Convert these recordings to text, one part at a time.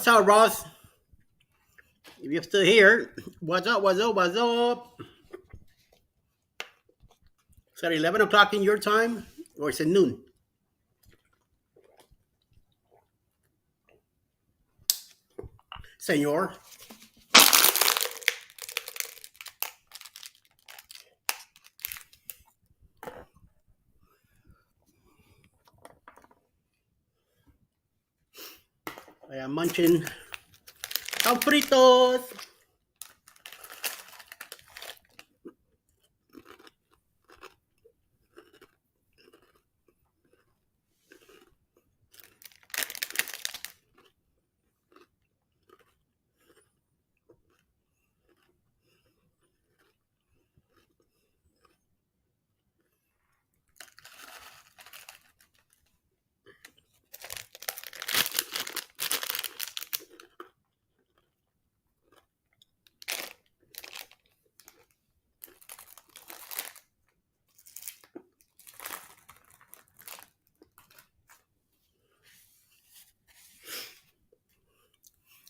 What's up, Ross? If you're still here, what's up? What's up? What's up? Is it 11 o'clock in your time or is it noon? Senor. I am munching fritos.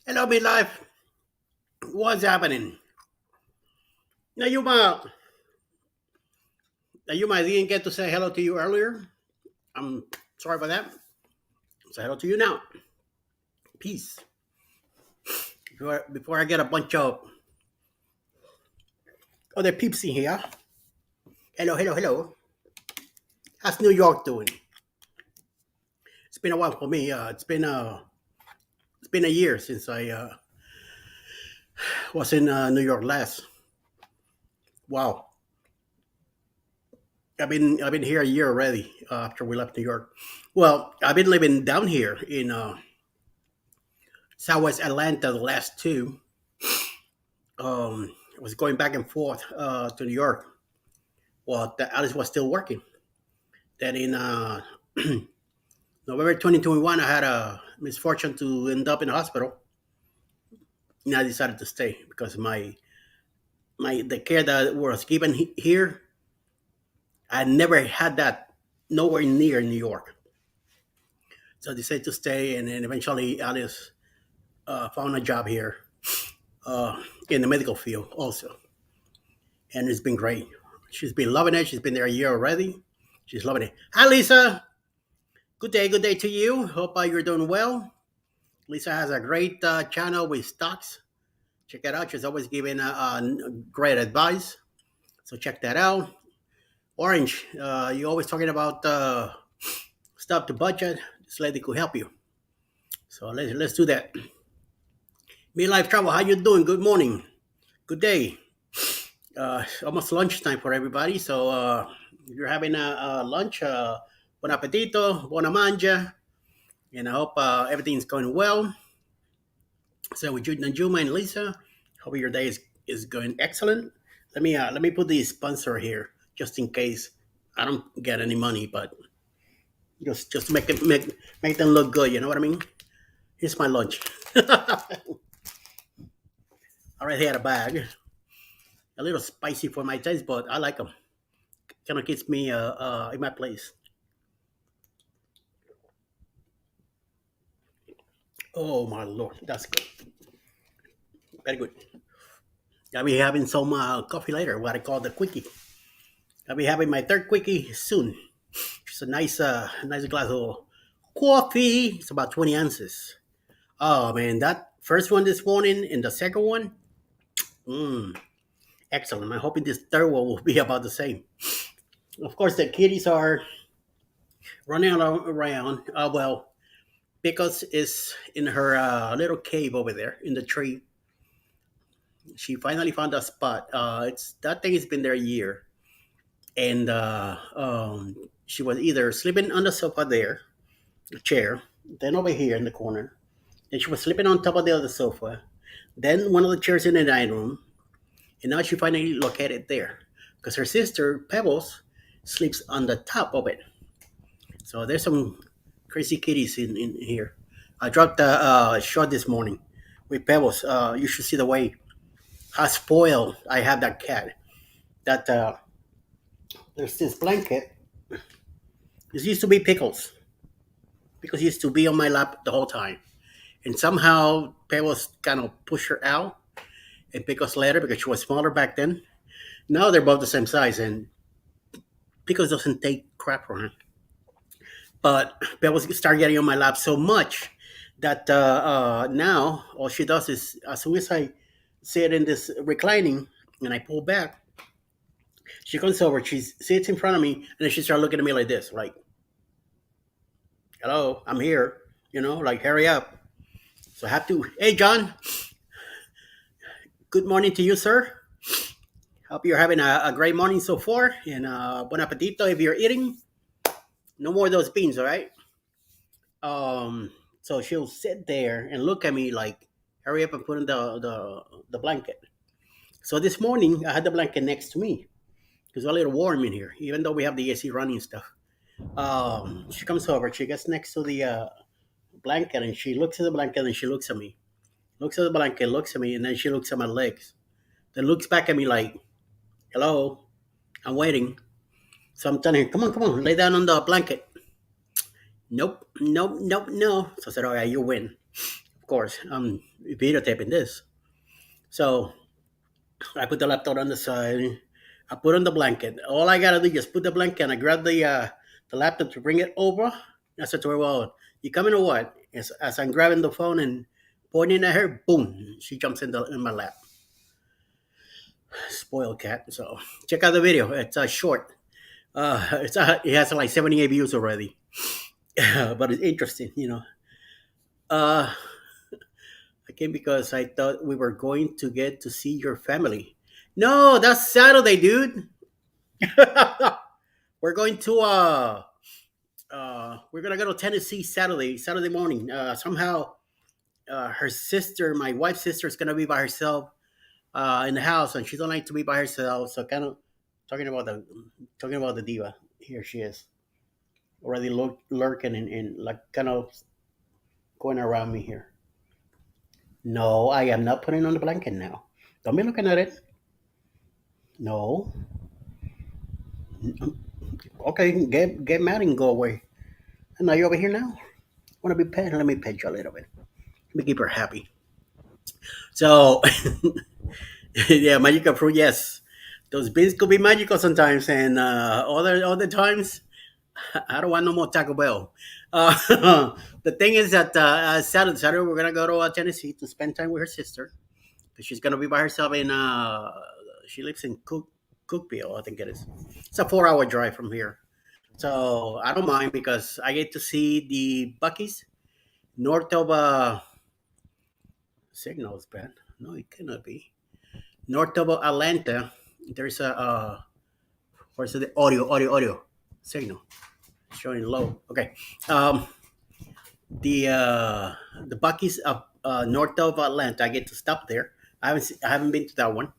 Hello, midlife. What's happening? Now you might didn't get to say hello to you earlier. I'm sorry for that. Say hello to you now. Peace. Before I get a bunch of other peeps in here. Hello, hello, hello. How's New York doing? It's been a while for me. It's been a year since I was in New York last. Wow, I've been here a year already after we left New York. Well, I've been living down here in Southwest Atlanta the last two. I was going back and forth to New York. Well, Alice was still working. Then in November 2021, I had a misfortune to end up in the hospital, and I decided to stay because my the care that was given here, I never had that nowhere near New York. So I decided to stay, and then eventually Alice found a job here in the medical field also, and it's been great. She's been loving it. She's been there a year already. She's loving it. Hi, Lisa. Good day to you. Hope you're doing well. Lisa has a great channel with stocks. Check it out. She's always giving great advice. So check that out. Orange, you're always talking about stuff to budget. This lady could help you. So let's do that. Midlife Travel, how you doing? Good morning. Good day. Almost lunchtime for everybody. So if you're having a lunch, bon appetito, buona mangia. And I hope everything's going well. So with Najuma and Lisa, hope your day is going excellent. Let me put the sponsor here just in case I don't get any money, but just to make them look good. You know what I mean? Here's my lunch. I already had a bag. A little spicy for my taste, but I like them. Kind of keeps me in my place. Oh my lord, that's good. Very good. I'll be having some coffee later, what I call the quickie. I'll be having my third quickie soon. It's a nice glass of coffee. It's about 20 ounces. Oh man, that first one this morning and the second one, mm, excellent. I'm hoping this third one will be about the same. Of course, the kitties are running around. Well, Pickles is in her little cave over there in the tree. She finally found a spot. It's that thing has been there a year, and she was either sleeping on the sofa there, the chair, then over here in the corner. Then she was sleeping on top of the other sofa. Then one of the chairs in the dining room, and now she finally located there because her sister Pebbles sleeps on the top of it. So there's some crazy kitties in here. I dropped a shot this morning with Pebbles. You should see the way how spoiled I have that cat. That there's this blanket. This used to be Pickles. Pickles used to be on my lap the whole time. And somehow Pebbles kind of pushed her out and Pickles later because she was smaller back then. Now they're both the same size, and Pickles doesn't take crap from her. But Pebbles started getting on my lap so much that now all she does is, as soon as I sit in this reclining and I pull back, she comes over, she sits in front of me, and then she starts looking at me like this, like, hello, I'm here, like, hurry up. So I have to, hey, John, good morning to you, sir. Hope you're having a great morning so far, and bon appetito if you're eating. No more of those beans, all right? So she'll sit there and look at me like, hurry up and put in the blanket. So this morning, I had the blanket next to me. It's a little warm in here, even though we have the AC running and stuff. She comes over, she gets next to the blanket, and she looks at the blanket and she looks at me. Looks at the blanket, looks at me, and then she looks at my legs. Then looks back at me like, hello, I'm waiting. So I'm telling her, come on, lay down on the blanket. Nope, nope, nope, no. So I said, all right, you win. Of course, I'm videotaping this. So I put the laptop on the side. I put on the blanket. All I gotta do is put the blanket, and I grab the laptop to bring it over. I said to her, well, you coming or what? As I'm grabbing the phone and pointing at her, boom, she jumps in my lap. Spoiled cat. So check out the video. It's short. It has like 78 views already, but it's interesting. Uh, I came because I thought we were going to get to see your family. No, that's Saturday, dude. We're going to we're gonna go to Tennessee Saturday morning. Somehow her sister, my wife's sister, is gonna be by herself in the house, and she don't like to be by herself. So kind of talking about the talking about the diva. Here she is, already lurking and like kind of going around me here. No, I am not putting on the blanket now. Don't be looking at it. No. Okay, get mad and go away. And now you over here now. Want to be pet? Let me pet you a little bit. Let me keep her happy. So, yeah, magical fruit. Yes, those beans could be magical sometimes, and other times, I don't want no more Taco Bell. The thing is that Saturday we're gonna go to Tennessee to spend time with her sister because she's gonna be by herself in. She lives in Cookville, I think it is. It's a 4 hour drive from here, so I don't mind because I get to see the Buckies north of Signals, bad. No, it cannot be north of Atlanta. There's a where's the audio signal showing low. Okay, um, the Buckies up north of Atlanta. I get to stop there. I haven't been to that one.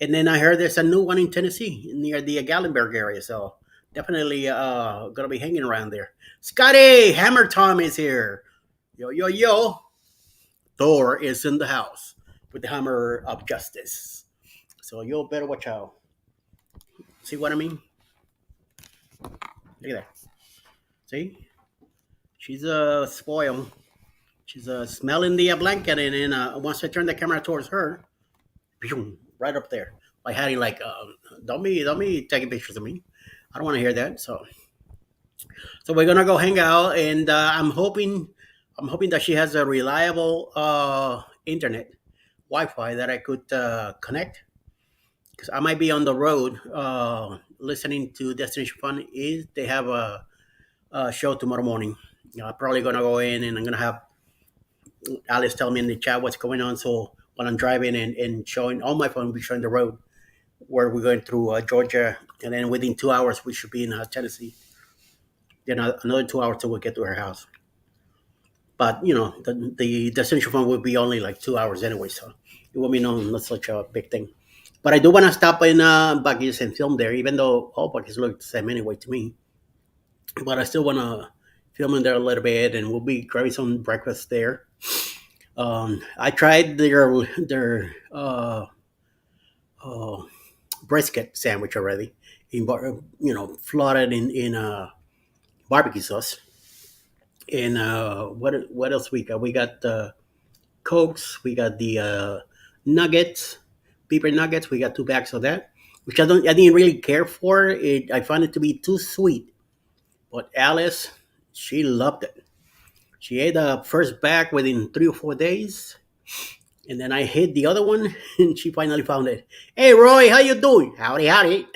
And then I heard there's a new one in Tennessee near the Gallenberg area. So definitely gonna be hanging around there. Scotty Hammer Tom is here. Yo yo yo. Thor is in the house with the hammer of justice. So you better watch out. See what I mean? Look at that. See? She's spoiled. She's smelling the blanket, and then once I turn the camera towards her, right up there. Like Hattie, like, don't be taking pictures of me. I don't want to hear that. So we're gonna go hang out, and I'm hoping that she has a reliable internet, Wi-Fi that I could connect because I might be on the road listening to Destination Fun. Is they have a show tomorrow morning? I'm probably gonna go in and I'm gonna have Alice tell me in the chat what's going on. So when I'm driving and showing on my phone, we'll be showing the road where we're going through Georgia, and then within 2 hours we should be in Tennessee. Then another 2 hours till we get to her house. But the destination phone will be only like 2 hours anyway, so it will be not such a big thing. But I do want to stop in Bucky's and film there, even though all Bucky's look the same anyway to me. But I still want to film in there a little bit, and we'll be grabbing some breakfast there. I tried their uh, brisket sandwich already, flooded in barbecue sauce. And what else we got? We got Cokes. We got the nuggets, pepper nuggets. We got 2 bags of that, which I didn't really care for. It I found it to be too sweet. But Alice, she loved it. She ate the first bag within 3 or 4 days, and then I hid the other one, and she finally found it. Hey, Roy, how you doing? Howdy, howdy.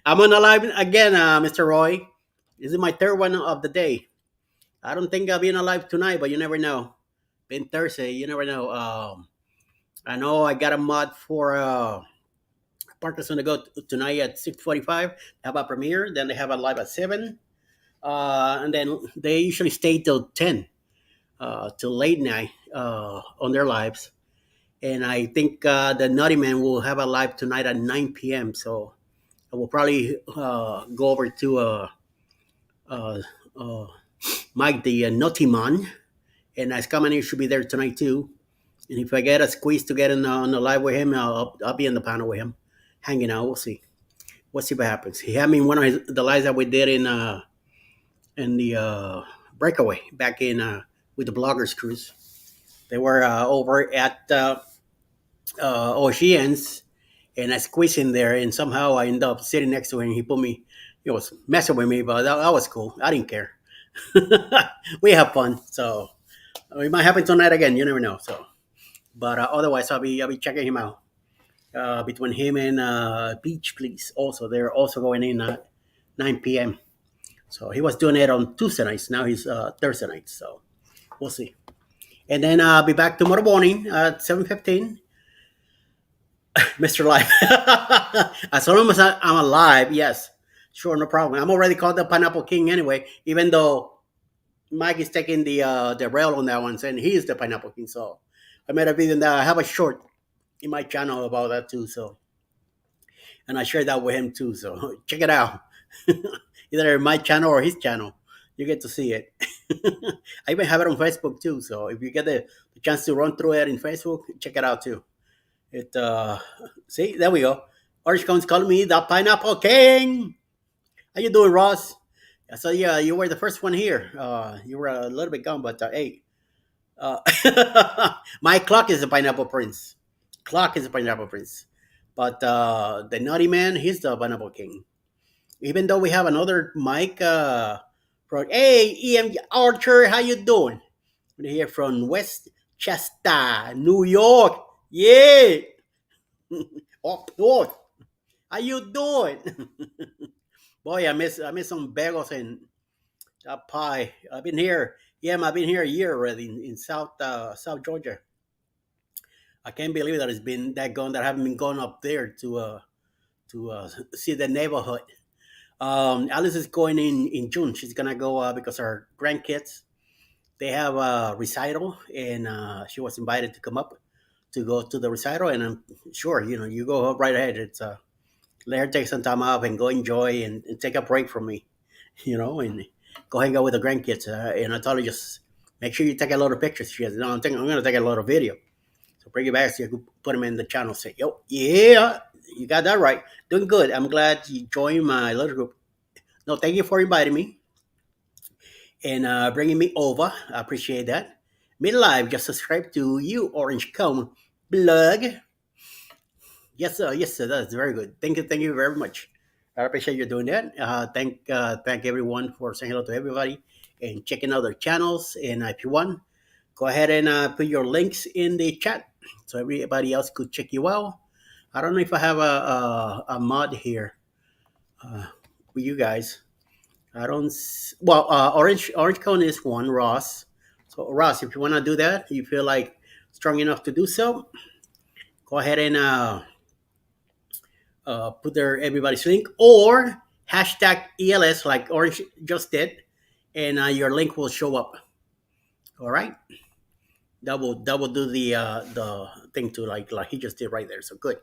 I'm on the live again, Mr. Roy. This is my third one of the day. I don't think I'll be on alive tonight, but you never know. Been Thursday, you never know. I know I got a mod for Parker's gonna go tonight at 6:45. Have a premiere, then they have a live at 7, and then they usually stay till 10, till late night on their lives. And I think the Nutty Man will have a live tonight at 9 p.m. So I will probably go over to uh, uh, Mike the Nutty Man, and Ice Comedy should be there tonight too. And if I get a squeeze to get on the live with him, I'll be in the panel with him, hanging out. We'll see. We'll see what happens. He had me in one of the lives that we did in the breakaway back in with the bloggers cruise. They were over at Oceans, and I squeezed in there, and somehow I ended up sitting next to him. He put me, he was messing with me, but that was cool. I didn't care. We have fun, so it might happen tonight again. You never know. So, but otherwise, I'll be checking him out. Between him and Beach Please, also they're also going in at 9 p.m. So he was doing it on Tuesday nights. Now he's Thursday nights. So we'll see. And then I'll be back tomorrow morning at 7:15. Mr. Live. As long as I'm alive, yes, sure, no problem. I'm already called the Pineapple King anyway, even though Mike is taking the rail on that one, saying he is the Pineapple King. So I made a video that I have a short in my channel about that too. So, and I shared that with him too. So check it out. Either my channel or his channel. You get to see it. I even have it on Facebook too. So if you get the chance to run through it in Facebook, check it out too. It see, there we go. Orange Cone's calling me the Pineapple King. How you doing, Ross? So yeah, you were the first one here. You were a little bit gone, but hey, uh, my clock is the Pineapple Prince. Clock is the Pineapple Prince, but the Naughty Man, he's the Pineapple King. Even though we have another Mike, hey, EM Archer, how you doing? We're here from Westchester, New York. Yeah, up north. How you doing? Boy, I miss some bagels and that pie. I've been here. Yeah, I've been here a year already in South Georgia. I can't believe that it's been that gone that I haven't been going up there to see the neighborhood. Alice is going in June. She's gonna go because her grandkids they have a recital, and she was invited to come up to go to the recital. And I'm sure you go right ahead. It's let her take some time off and go enjoy and take a break from me, and go hang out with the grandkids. And I told her just make sure you take a lot of pictures. She says, "No, I'm going to take a lot of video." So bring it back so you can put them in the channel. Say, "Yo, yeah, you got that right. Doing good. I'm glad you joined my little group." No, thank you for inviting me and bringing me over. I appreciate that. Midlife, just subscribe to you, Orange Cone blog. Yes, sir. Yes, sir. That's very good. Thank you very much. I appreciate you doing that. Thank everyone for saying hello to everybody and checking out their channels. And if you want, go ahead and put your links in the chat so everybody else could check you out. I don't know if I have a mod here with you guys. I don't. Well, Orange Cone is one. Ross. So Ross, if you want to do that, you feel like strong enough to do so, go ahead and put there everybody's link or hashtag ELS like Orange just did, and your link will show up. All right, that will do the thing too, like he just did right there. So good,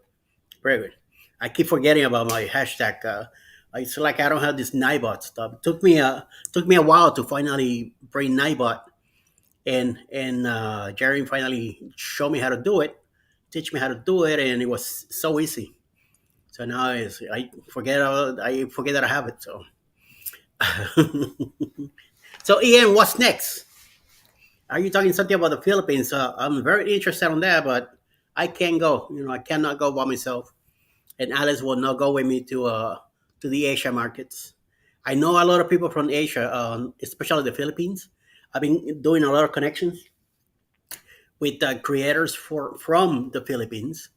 very good. I keep forgetting about my hashtag. It's like I don't have this Nibot stuff. It took me a while to finally bring Nibot, and Jerry finally showed me how to do it, teach me how to do it, and it was so easy. So now I forget that I have it. So, so Ian, what's next? Are you talking something about the Philippines? I'm very interested on that, but I can't go. I cannot go by myself, and Alice will not go with me to the Asia markets. I know a lot of people from Asia, especially the Philippines. I've been doing a lot of connections with creators from the Philippines,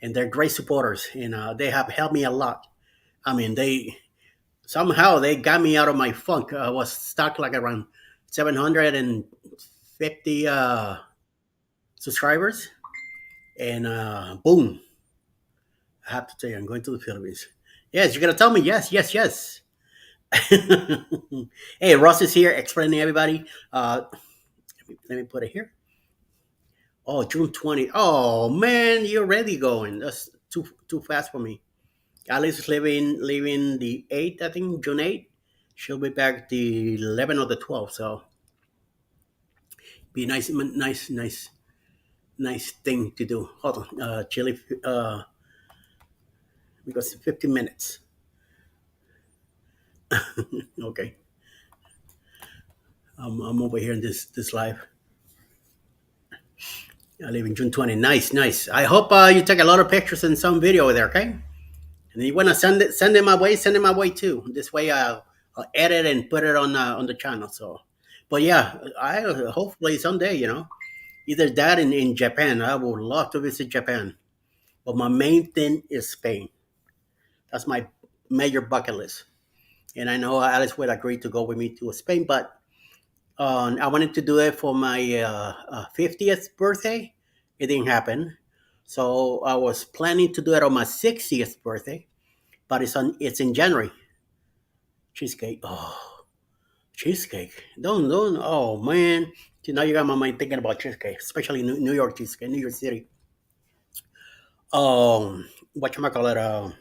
and they're great supporters, and they have helped me a lot. I mean, they somehow they got me out of my funk. I was stuck like around 750 subscribers, and boom, I have to tell you, I'm going to the Philippines. Yes, you're gonna tell me yes, yes, yes. Hey, Ross is here explaining everybody. Let me put it here. Oh, June 20th. Oh man, you're already going. That's too fast for me. Alice is leaving the 8th, I think, June 8th. She'll be back the 11th or the 12th. So be nice, nice, nice, nice thing to do. Hold on, Chile, because 15 minutes. Okay, I'm over here in this live. I live in June 20. Nice, nice. I hope you take a lot of pictures and some video there. Okay, and you wanna send it my way, send it my way too. This way I'll edit and put it on the channel. So, but yeah, I hopefully someday, either that in Japan. I would love to visit Japan, but my main thing is Spain. That's my major bucket list. And I know Alice would agree to go with me to Spain, but I wanted to do it for my 50th birthday. It didn't happen, so I was planning to do it on my 60th birthday, but it's in January. Cheesecake, oh, cheesecake. Don't. Oh man, see, now you got my mind thinking about cheesecake, especially New York cheesecake, New York City. What you call it?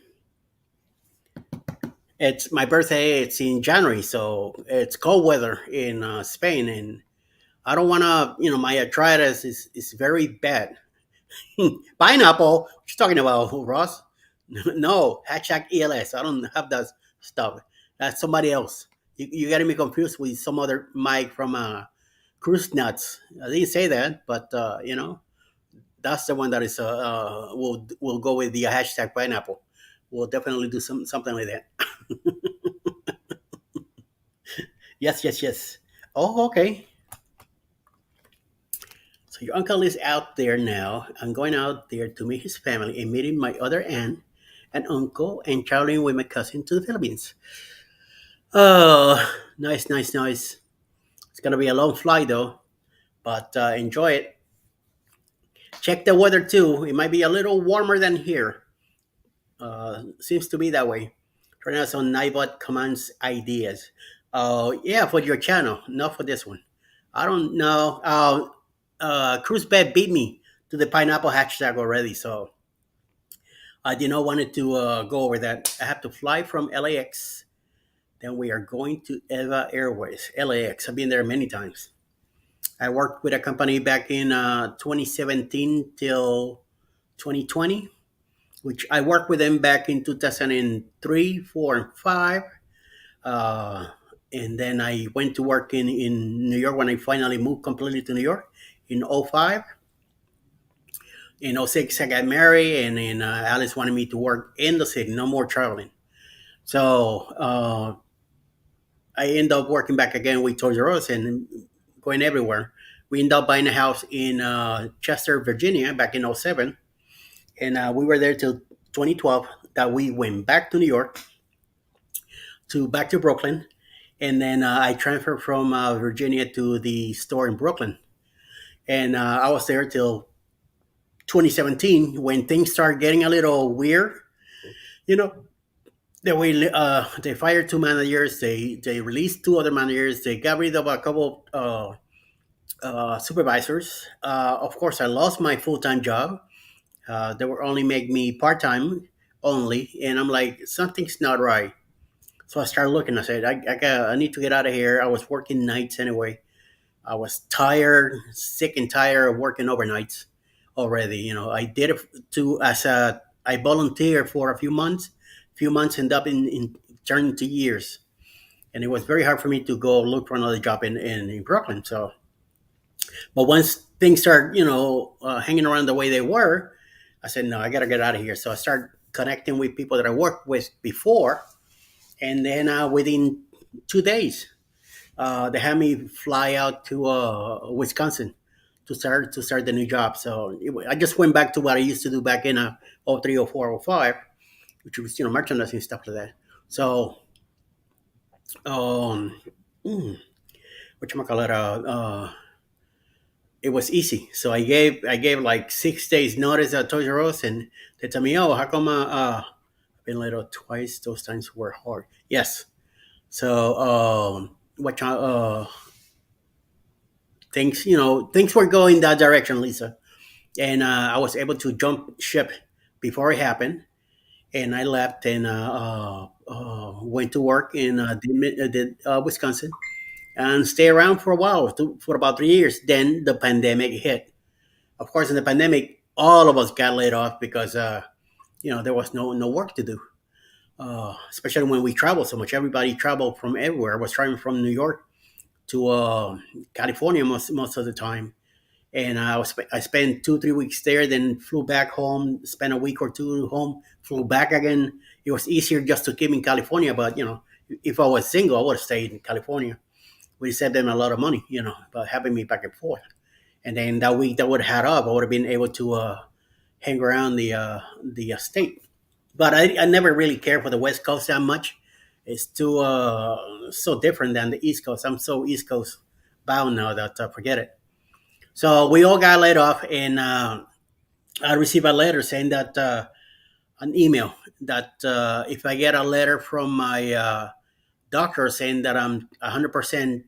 It's my birthday. It's in January, so it's cold weather in Spain, and I don't want to. My arthritis is very bad. Pineapple? What you talking about, Ross? No, hashtag ELS. I don't have that stuff. That's somebody else. You getting me confused with some other Mike from Cruise Nuts. I didn't say that, but that's the one that is will go with the hashtag pineapple. We'll definitely do something like that. Yes, yes, yes. Oh, okay. So your uncle is out there now. I'm going out there to meet his family and meeting my other aunt and uncle and traveling with my cousin to the Philippines. Oh, nice, nice, nice. It's gonna be a long flight though, but enjoy it. Check the weather too. It might be a little warmer than here. Seems to be that way. Turn out on Nibot commands ideas. Yeah, for your channel, not for this one. I don't know. Cruise Bed beat me to the pineapple hashtag already, so I did not wanted to go over that. I have to fly from LAX. Then we are going to Eva Airways, LAX. I've been there many times. I worked with a company back in 2017 till 2020, which I worked with them back in 2003, 4, and 5. Uh, and then I went to work in New York when I finally moved completely to New York in '05. In '06, I got married, and then Alice wanted me to work in the city, no more traveling. So I ended up working back again with Toys R Us and going everywhere. We ended up buying a house in Chester, Virginia back in '07, and we were there till 2012. That we went back to New York, to back to Brooklyn, and then I transferred from Virginia to the store in Brooklyn, and I was there till 2017 when things started getting a little weird. You know, they fired two managers. They released two other managers. They got rid of a couple supervisors. Of course, I lost my full time job. They were only make me part time only, and I'm like, something's not right. So I started looking. I said, I need to get out of here. I was working nights anyway. I was tired, sick and tired of working overnights already. I did it to as a I volunteered for a few months. Few months end up in turned into years, and it was very hard for me to go look for another job in Brooklyn. So But once things start, hanging around the way they were, I said, no, I got to get out of here. So I started connecting with people that I worked with before. And then within 2 days, they had me fly out to Wisconsin to start the new job. So I just went back to what I used to do back in '03, '04, '05, which was merchandising stuff like that. So um, what you call it? It was easy. So I gave like 6 days notice at Toys R Us, and they tell me, oh, how come I've been let out twice? Those times were hard. Yes. So things were going that direction, Lisa, and I was able to jump ship before it happened, and I left and went to work in Wisconsin and stay around for a while, for about 3 years. Then the pandemic hit. Of course, in the pandemic, all of us got laid off because there was no work to do. Especially when we travel so much. Everybody traveled from everywhere. I was traveling from New York to California most of the time, and I spent 2 3 weeks there. Then flew back home, spent a week or two home, flew back again. It was easier just to keep in California, but if I was single, I would have stayed in California. We saved them a lot of money, by having me back and forth. And then that week that would have had up, I would have been able to hang around the state. But I never really cared for the West Coast that much. It's too so different than the East Coast. I'm so East Coast bound now that forget it. So we all got laid off, and I received a letter saying that an email that if I get a letter from my doctor saying that I'm 100%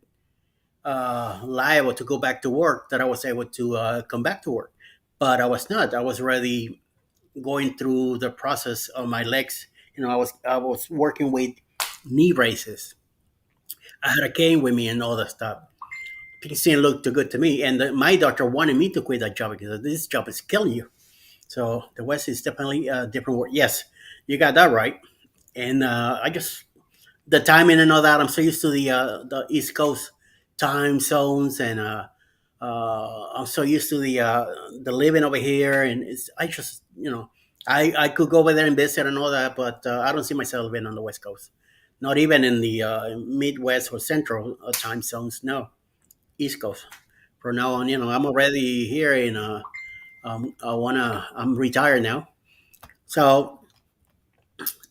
liable to go back to work, that I was able to come back to work. But I was not. I was already going through the process of my legs. I was working with knee braces. I had a cane with me and all that stuff. Things didn't look too good to me, and my doctor wanted me to quit that job because this job is killing you. So the West is definitely a different word. Yes, you got that right. And I just the timing and all that. I'm so used to the East Coast time zones, and I'm so used to the living over here, and I just I could go over there and visit and all that, but I don't see myself living on the West Coast, not even in the Midwest or Central time zones. No, East Coast. From now on, I'm already here, and I'm retired now. So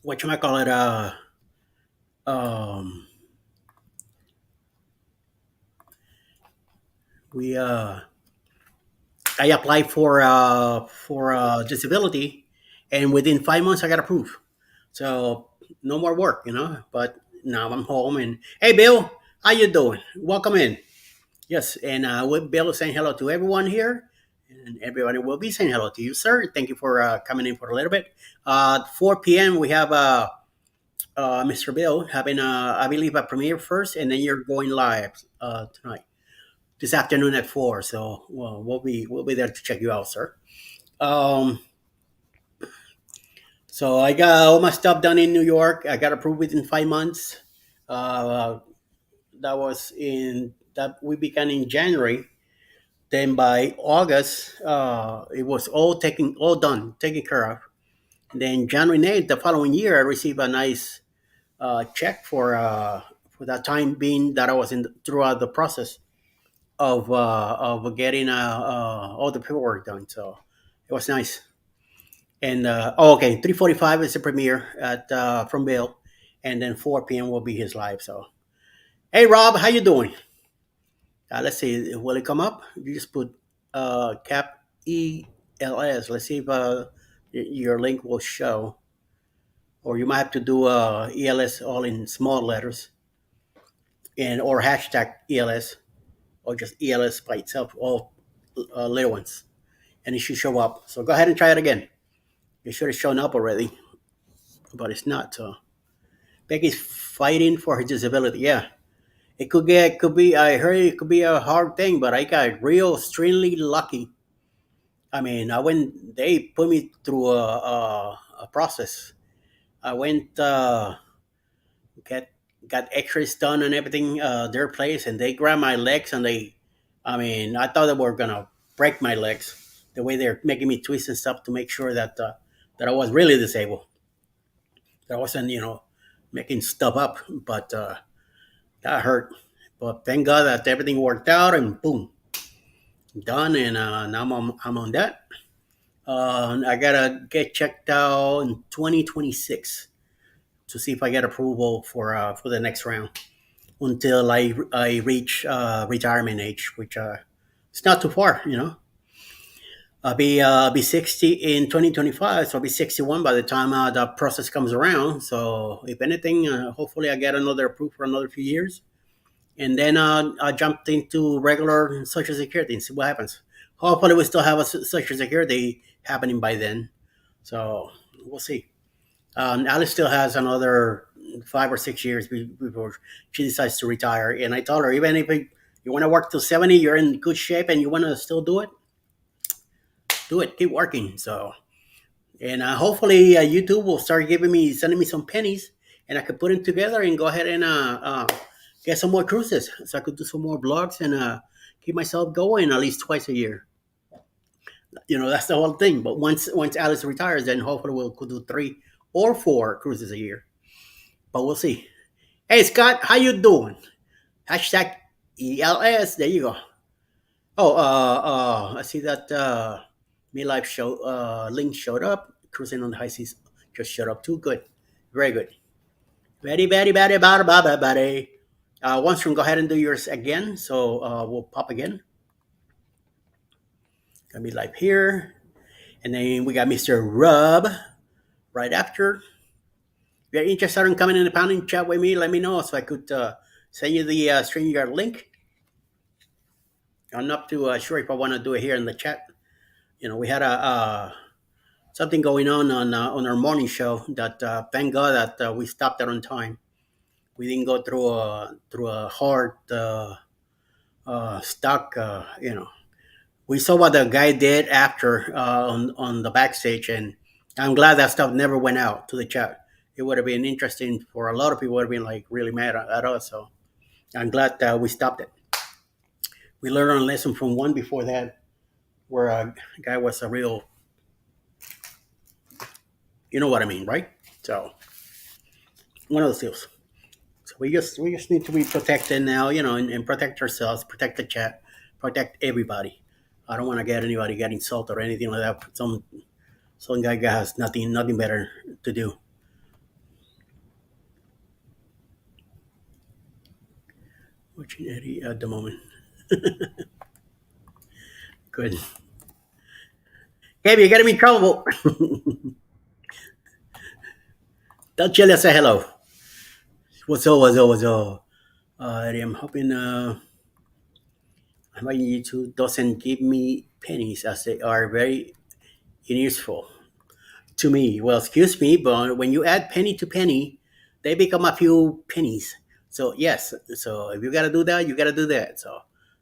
what you might call it? Um, we I applied for disability, and within 5 months I got approved. So no more work, But now I'm home, and hey, Bill, how you doing? Welcome in. Yes, and Bill is saying hello to everyone here, and everybody will be saying hello to you, sir. Thank you for coming in for a little bit. 4 p.m. we have Mr. Bill having I believe a premiere first, and then you're going live tonight this afternoon at 4. So we'll be there to check you out, sir. Um, so I got all my stuff done in New York. I got approved within 5 months. Uh, that was in that we began in January. Then by August, it was all done, taken care of. Then January 8th, the following year, I received a nice check for that time being that I was in throughout the process of getting all the paperwork done. So it was nice. And okay, 3:45 is the premiere at from Bill, and then 4 p.m. will be his live. So hey, Rob, how you doing? Let's see, will it come up? You just put cap ELS. Let's see if your link will show, or you might have to do ELS all in small letters, and or hashtag ELS, or just ELS by itself, all little ones, and it should show up. So go ahead and try it again. It should have shown up already, but it's not. So Becky's fighting for her disability. Yeah, it could be. I heard it could be a hard thing, but I got real extremely lucky. I mean, they put me through a process. I went get got X-rays done and everything their place, and they grabbed my legs and they I mean, I thought they were gonna break my legs the way they're making me twist and stuff to make sure that I was really disabled. That I wasn't, making stuff up. But that hurt. But thank God that everything worked out and boom, done. And now I'm on that. I gotta get checked out in 2026 to see if I get approval for the next round until I reach retirement age, which it's not too far. I'll be 60 in 2025, so I'll be 61 by the time the process comes around. So if anything, hopefully I get another approval for another few years, and then I jumped into regular Social Security and see what happens. Hopefully we still have a Social Security happening by then, so we'll see. Alice still has another 5 or 6 years before she decides to retire, and I told her even if you want to work till 70, you're in good shape, and you want to still do it, keep working. So, and hopefully YouTube will start sending me some pennies, and I could put them together and go ahead and get some more cruises, so I could do some more vlogs and keep myself going at least twice a year. That's the whole thing. But once Alice retires, then hopefully we'll could do 3 or 4 cruises a year. But we'll see. Hey Scott, how you doing? Hashtag ELS. There you go. Oh, I see that Me Life show link showed up. Cruising on the High Seas just showed up too. Good, very good. Very, very, very, very, very, very. Once from, go ahead and do yours again. So we'll pop again. Got Me Life here, and then we got Mr. Rub right after. If you're interested in coming in the pounding chat with me, let me know so I could send you the StreamYard link. I'm not too sure if I want to do it here in the chat. We had a something going on our morning show that thank God that we stopped it on time. We didn't go through a hard stock. We saw what the guy did after on the backstage, and I'm glad that stuff never went out to the chat. It would have been interesting for a lot of people. Would have been like really mad at us. So I'm glad that we stopped it. We learned a lesson from one before that, where a guy was a real, you know what I mean, right? So one of those deals. So we just need to be protected now, and protect ourselves, protect the chat, protect everybody. I don't want to get anybody get insulted or anything like that. Some guy has nothing better to do. Watching Eddie at the moment. Good. Gabe, you're getting me in trouble. Tell Chile I say hello. What's up? What's up? What's up? Eddie, I'm hoping my YouTube doesn't give me pennies as they are very useful to me. Well, excuse me, but when you add penny to penny, they become a few pennies. So yes, so if you got to do that, you got to do that. So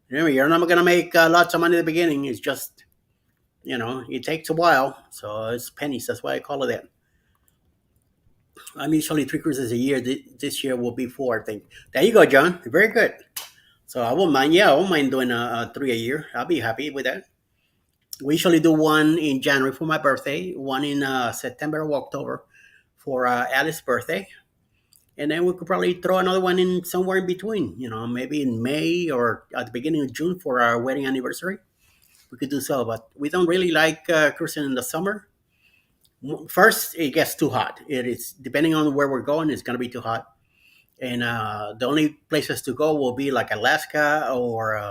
remember, you're not going to make lots of money at the beginning. It's just it takes a while. So it's pennies. That's why I call it that. I'm usually 3 cruises a year. This year will be 4, I think. There you go, John. Very good. So I won't mind. Yeah, I won't mind doing a 3 a year. I'll be happy with that. We usually do one in January for my birthday, one in September or October for Alice's birthday, and then we could probably throw another one in somewhere in between. Maybe in May or at the beginning of June for our wedding anniversary. We could do so, but we don't really like cruising in the summer. First, it gets too hot. It is depending on where we're going. It's going to be too hot, and the only places to go will be like Alaska or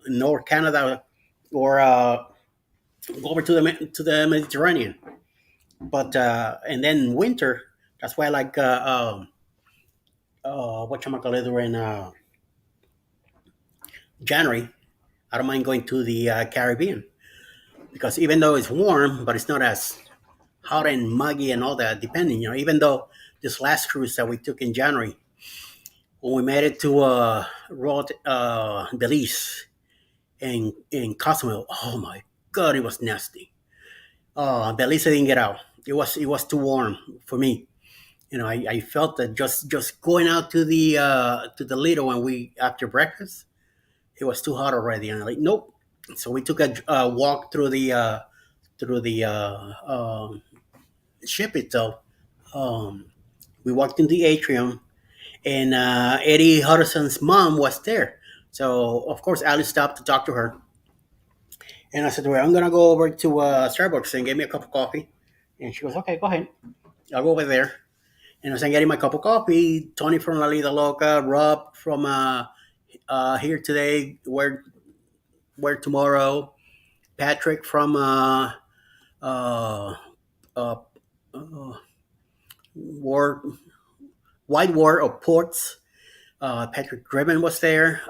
North Canada or go over to the Mediterranean. But and then winter, that's why I like what you in January. I don't mind going to the Caribbean because even though it's warm, but it's not as hot and muggy and all that. Depending, even though this last cruise that we took in January, when we made it to Belize in Cozumel, oh my God, it was nasty. Belize I didn't get out. It was too warm for me. I felt that just going out to the Lido when we after breakfast, It was too hot already, and I'm like, nope. So we took a walk through the ship itself. Um, we walked in the atrium, and Eddie Hutterson's mom was there. So of course, Alice stopped to talk to her, and I said to her, "I'm gonna go over to Starbucks and get me a cup of coffee." And she goes, "Okay, go ahead. I'll go over there." And as I'm getting my cup of coffee, Tony from La Lida Loca, Rob from Here Today, where Tomorrow, Patrick from uh, uh, uh, War, White War of Ports. Patrick Driven was there.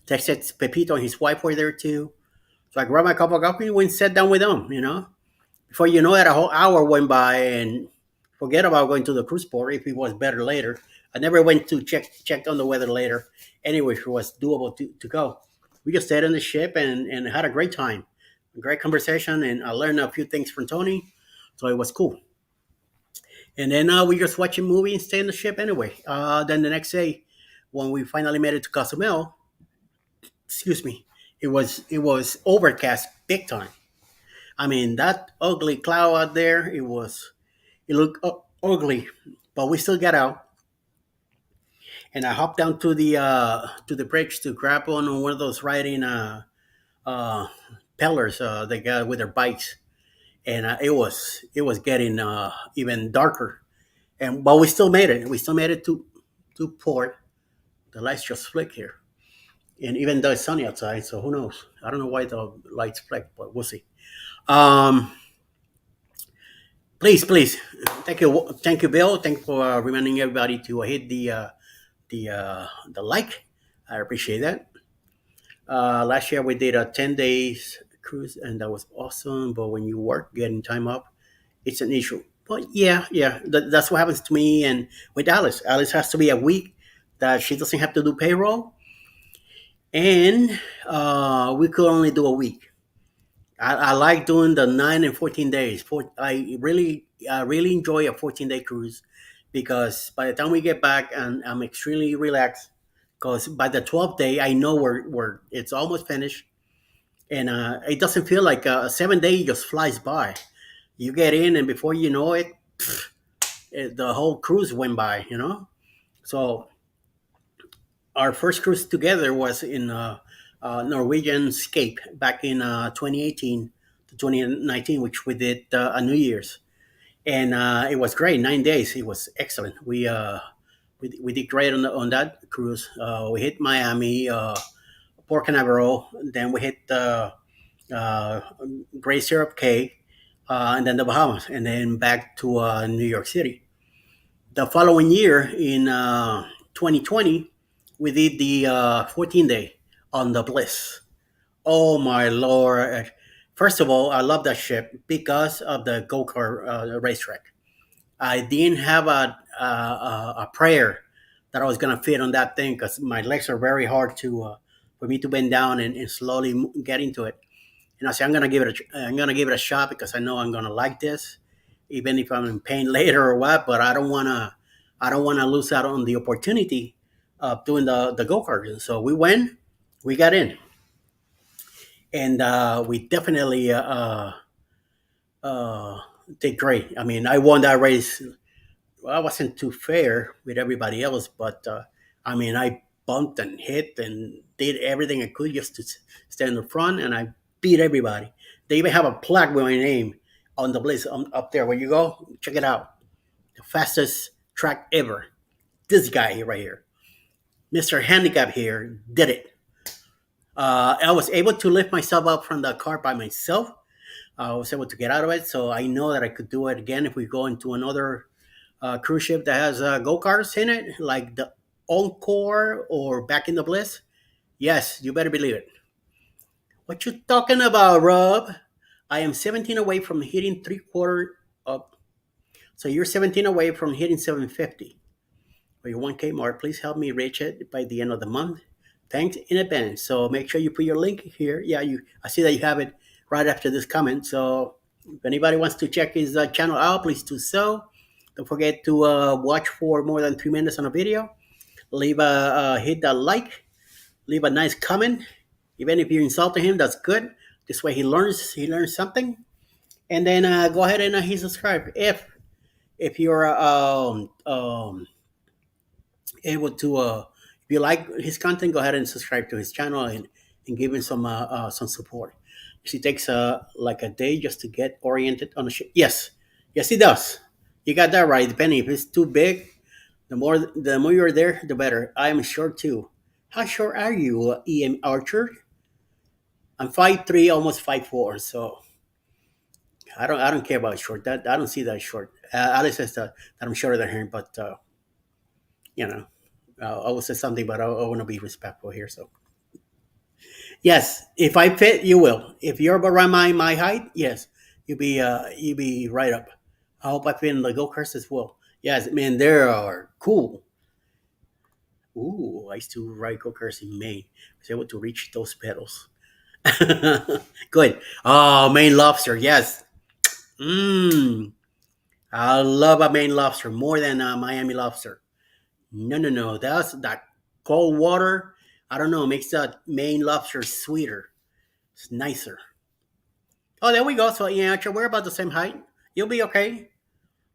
Texas Pepito and his wife were there too. So I grabbed my cup of coffee and went and sat down with them. Before you know it, a whole hour went by and forget about going to the cruise port if it was better later. I never went to checked on the weather later. Anyway, it was doable to go. We just stayed on the ship and had a great time. Great conversation, and I learned a few things from Tony. So it was cool. And then we just watch a movie and stay in the ship anyway. Then the next day, when we finally made it to Cozumel, excuse me, it was overcast big time. I mean that ugly cloud out there. It looked ugly, but we still got out. And I hopped down to the bridge to grab on one of those riding uh, pellers they got with their bikes, and it was getting even darker. And but we still made it. We still made it to port. The lights just flick here, and even though it's sunny outside, so who knows? I don't know why the lights flick, but we'll see. Um, please, thank you, Bill. Thank you for reminding everybody to hit the like. I appreciate that. Last year we did a 10 days cruise, and that was awesome. But when you work, getting time up, it's an issue. But yeah, that's what happens to me and with Alice. Alice has to be a week that she doesn't have to do payroll, and we could only do a week. I like doing the 9 and 14 days. I really enjoy a 14-day cruise because by the time we get back, and I'm extremely relaxed. Because by the 12th day, I know we're it's almost finished, and it doesn't feel like a 7 day just flies by. You get in, and before you know it, the whole cruise went by. So our first cruise together was in Norwegian Scape back in 2018 to 2019, which we did on New Year's, and it was great. 9 days, it was excellent. We did great on that cruise. We hit Miami, Port Canaveral, then we hit uh, Great Syrup Cay, and then the Bahamas, and then back to New York City. The following year in 2020, we did the 14-day on the Bliss. Oh my lord! First of all, I love that ship because of the go kart racetrack. I didn't have a prayer that I was gonna fit on that thing because my legs are very hard to for me to bend down and slowly get into it. And I said, I'm gonna give it a shot because I know I'm gonna like this, even if I'm in pain later or what. But I don't wanna lose out on the opportunity of doing the go kart. So we went, we got in, and we definitely uh, did great. I mean, I won that race. Well, I wasn't too fair with everybody else, but I mean, I bumped and hit and did everything I could just to stay in the front, and I beat everybody. They even have a plaque with my name on the Bliss up there. Where you go, check it out. The fastest track ever. This guy here, right here, Mister Handicap here, did it. I was able to lift myself up from the car by myself. I was able to get out of it, so I know that I could do it again if we go into another cruise ship that has go karts in it, like the Encore or Back in the Bliss. Yes, you better believe it. What you talking about, Rob? I am 17 away from hitting three-quarter up. So you're 17 away from hitting 750. For your 1K mark, please help me reach it by the end of the month. Thanks in advance. So make sure you put your link here. Yeah, I see that you have it right after this comment. So if anybody wants to check his channel out, please do so. Don't forget to watch for more than 3 minutes on a video. Leave hit that like, Leave a nice comment. Even if you insulted him, that's good. This way he learns something. And then go ahead and he subscribe if you're able to if you like his content, go ahead and subscribe to his channel and give him some support. She takes like a day just to get oriented on the ship. Yes, yes, he does. You got that right. Depending if it's too big, the more you're there, the better. I am short too. How short are you, em Archer? I'm 5'3", almost 5'4". So I don't care about short. That I don't see that short. Alice says that I'm shorter than her, but you know, I will say something, but I want to be respectful here. So yes, if I fit, you will. If you're around my height, yes, you be right up. I hope I fit in the go karts as well. Yes, man, they are cool. Ooh, I used to ride go karts in Maine. I was able to reach those pedals. Good. Oh, Maine lobster. Yes. Mmm. I love a Maine lobster more than a Miami lobster. No, no, no. That's that cold water. I don't know. Makes that Maine lobster sweeter. It's nicer. Oh, there we go. So yeah, actually, we're about the same height. You'll be okay.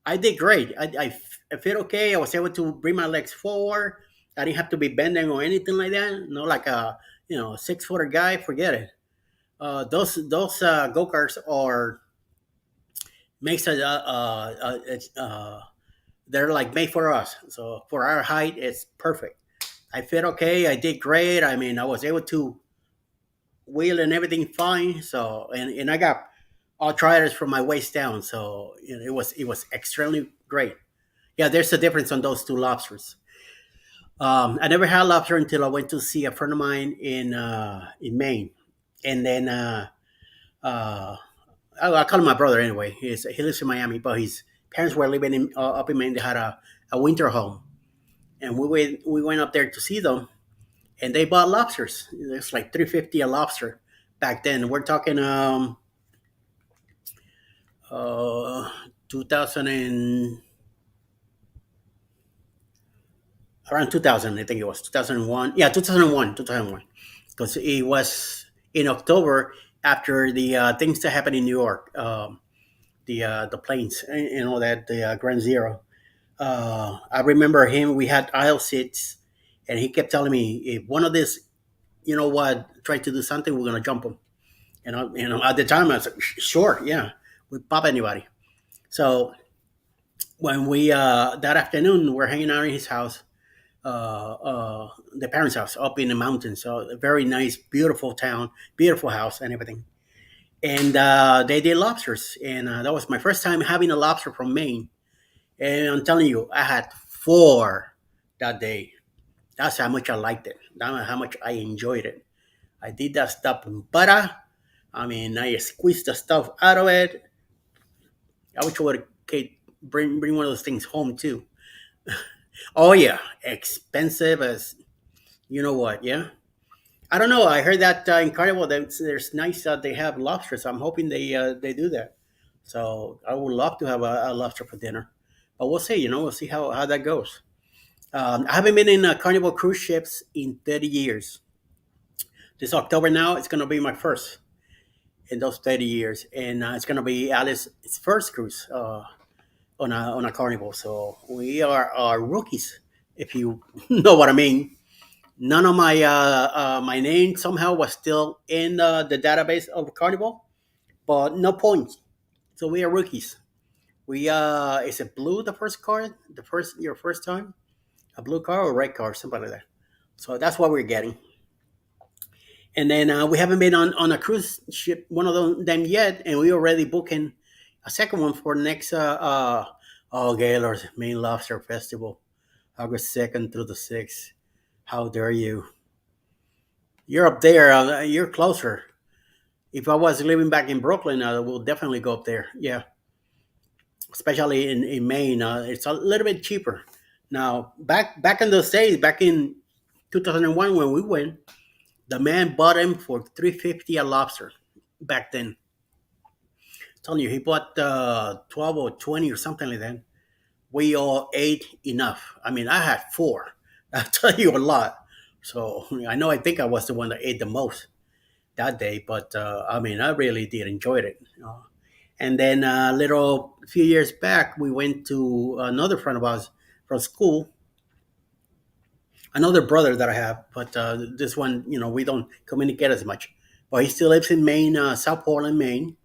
I did great. I feel okay. I was able to bring my legs forward. I didn't have to be bending or anything like that. No, like a 6 footer guy. Forget it. Those go karts are makes it it's they're like made for us. So for our height, it's perfect. I fit okay. I did great. I mean, I was able to wheel and everything fine. So and I got arthritis from my waist down. So it was extremely great. Yeah, there's a difference on those two lobsters. I never had lobster until I went to see a friend of mine in Maine, and then I call him my brother anyway. He lives in Miami, but his parents were living up in Maine. They had a winter home, and we went up there to see them, and they bought lobsters. It's like 350 a lobster back then. We're talking uh 2000 and around 2000, I think it was 2001. Yeah, 2001, because it was in October after the things that happened in New York, the planes and all that, the Ground Zero. I remember him. We had aisle seats, and he kept telling me, if one of this, try to do something, we're gonna jump him. At the time I was like, sure, yeah, we pop anybody. So when we that afternoon we're hanging out in his house, the parents' house up in the mountains. So a very nice, beautiful town, beautiful house, and everything. And they did lobsters, and that was my first time having a lobster from Maine. And I'm telling you, I had four that day. That's how much I liked it. That's how much I enjoyed it. I did that stuff in butter. I mean, I squeezed the stuff out of it. I wish I would bring one of those things home too. Oh yeah, expensive as you know what. Yeah, I don't know. I heard that in Carnival there's nice they have lobsters. I'm hoping they do that. So I would love to have a lobster for dinner, but we'll see. We'll see how that goes. I haven't been in Carnival cruise ships in 30 years. This October now, it's going to be my first in those 30 years, and it's going to be Alice's first cruise on a Carnival. So we are rookies, if you know what I mean. None of my name somehow was still in the database of Carnival, but no points. So we are rookies. We is it blue the first card? Your first time? A blue car or red car, something like that. So that's what we're getting. And then we haven't been on a cruise ship, one of them yet, and we already booking a second one for next Gaylord's Main Lobster Festival, August 2nd through the 6th. How dare you? You're up there. You're closer. If I was living back in Brooklyn, I will definitely go up there. Yeah, especially in Maine, it's a little bit cheaper. Now, back in those days, back in 2001 when we went, the man bought him for 350 a lobster. Back then, telling you, he bought 12 or 20 or something like that. We all ate enough. I mean, I had four. I tell you a lot. So I know I think I was the one that ate the most that day, but I mean I really did enjoy it. And then a little few years back, we went to another friend of ours from school, another brother that I have, but this one, we don't communicate as much. But he still lives in Maine, South Portland, Maine.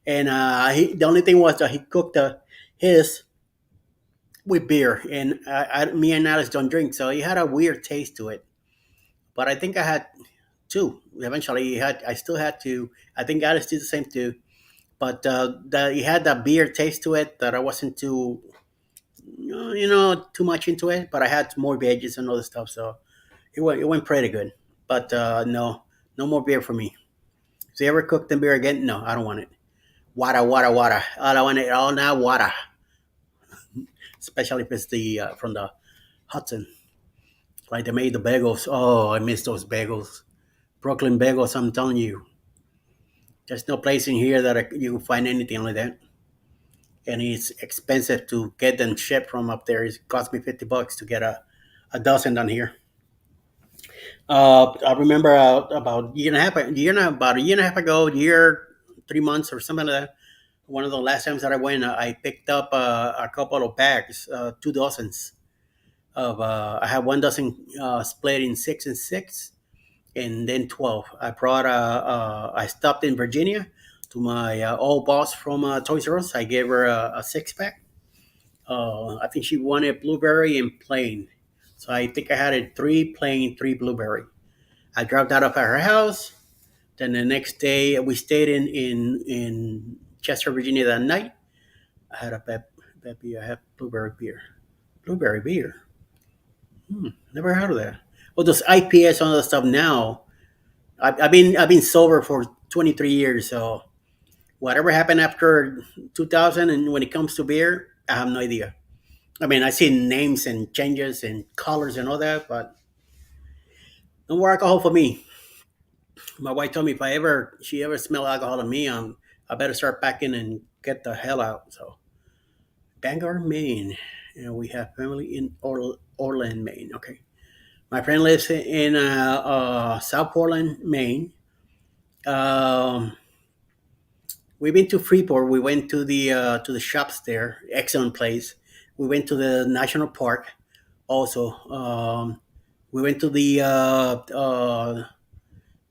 And the only thing was that he cooked his with beer, and me and Alice don't drink, so he had a weird taste to it. But I think I had two. Eventually, I still had to. I think Alice did the same too. But he had that beer taste to it that I wasn't too much into it. But I had more veggies and other stuff, so it went pretty good. But no, no more beer for me. If they ever cook the beer again, no, I don't want it. Water, water, water. All I want it all now, water. Especially if it's the from the Hudson. Like they made the bagels. Oh, I miss those bagels. Brooklyn bagels. I'm telling you, there's no place in here that you can find anything like that. And it's expensive to get them shipped from up there. It cost me $50 to get a dozen down here. I remember about about a year and a half ago, year 3 months or something like that. One of the last times that I went, I picked up a couple of bags, 2 dozens of. I had 1 dozen split in six and six, and then 12. I stopped in Virginia to my old boss from Toys R Us. I gave her a six pack. I think she wanted blueberry and plain. So I think I had it three plain, three blueberry. I dropped that off at her house. Then the next day we stayed in Chester, Virginia that night. I had I had blueberry beer. Blueberry beer. Never heard of that. Well, those IPS and all that stuff now. I've been sober for 23 years, so whatever happened after 2000 and when it comes to beer, I have no idea. I mean, I see names and changes and colors and all that, but no more alcohol for me. My wife told me if she ever smell alcohol to me, I better start packing and get the hell out. So Bangor, Maine, and we have family in Orland, Maine. Okay, my friend lives in South Portland, Maine. Um, we've been to Freeport. We went to the shops there. Excellent place. We went to the national park. Also, we went to the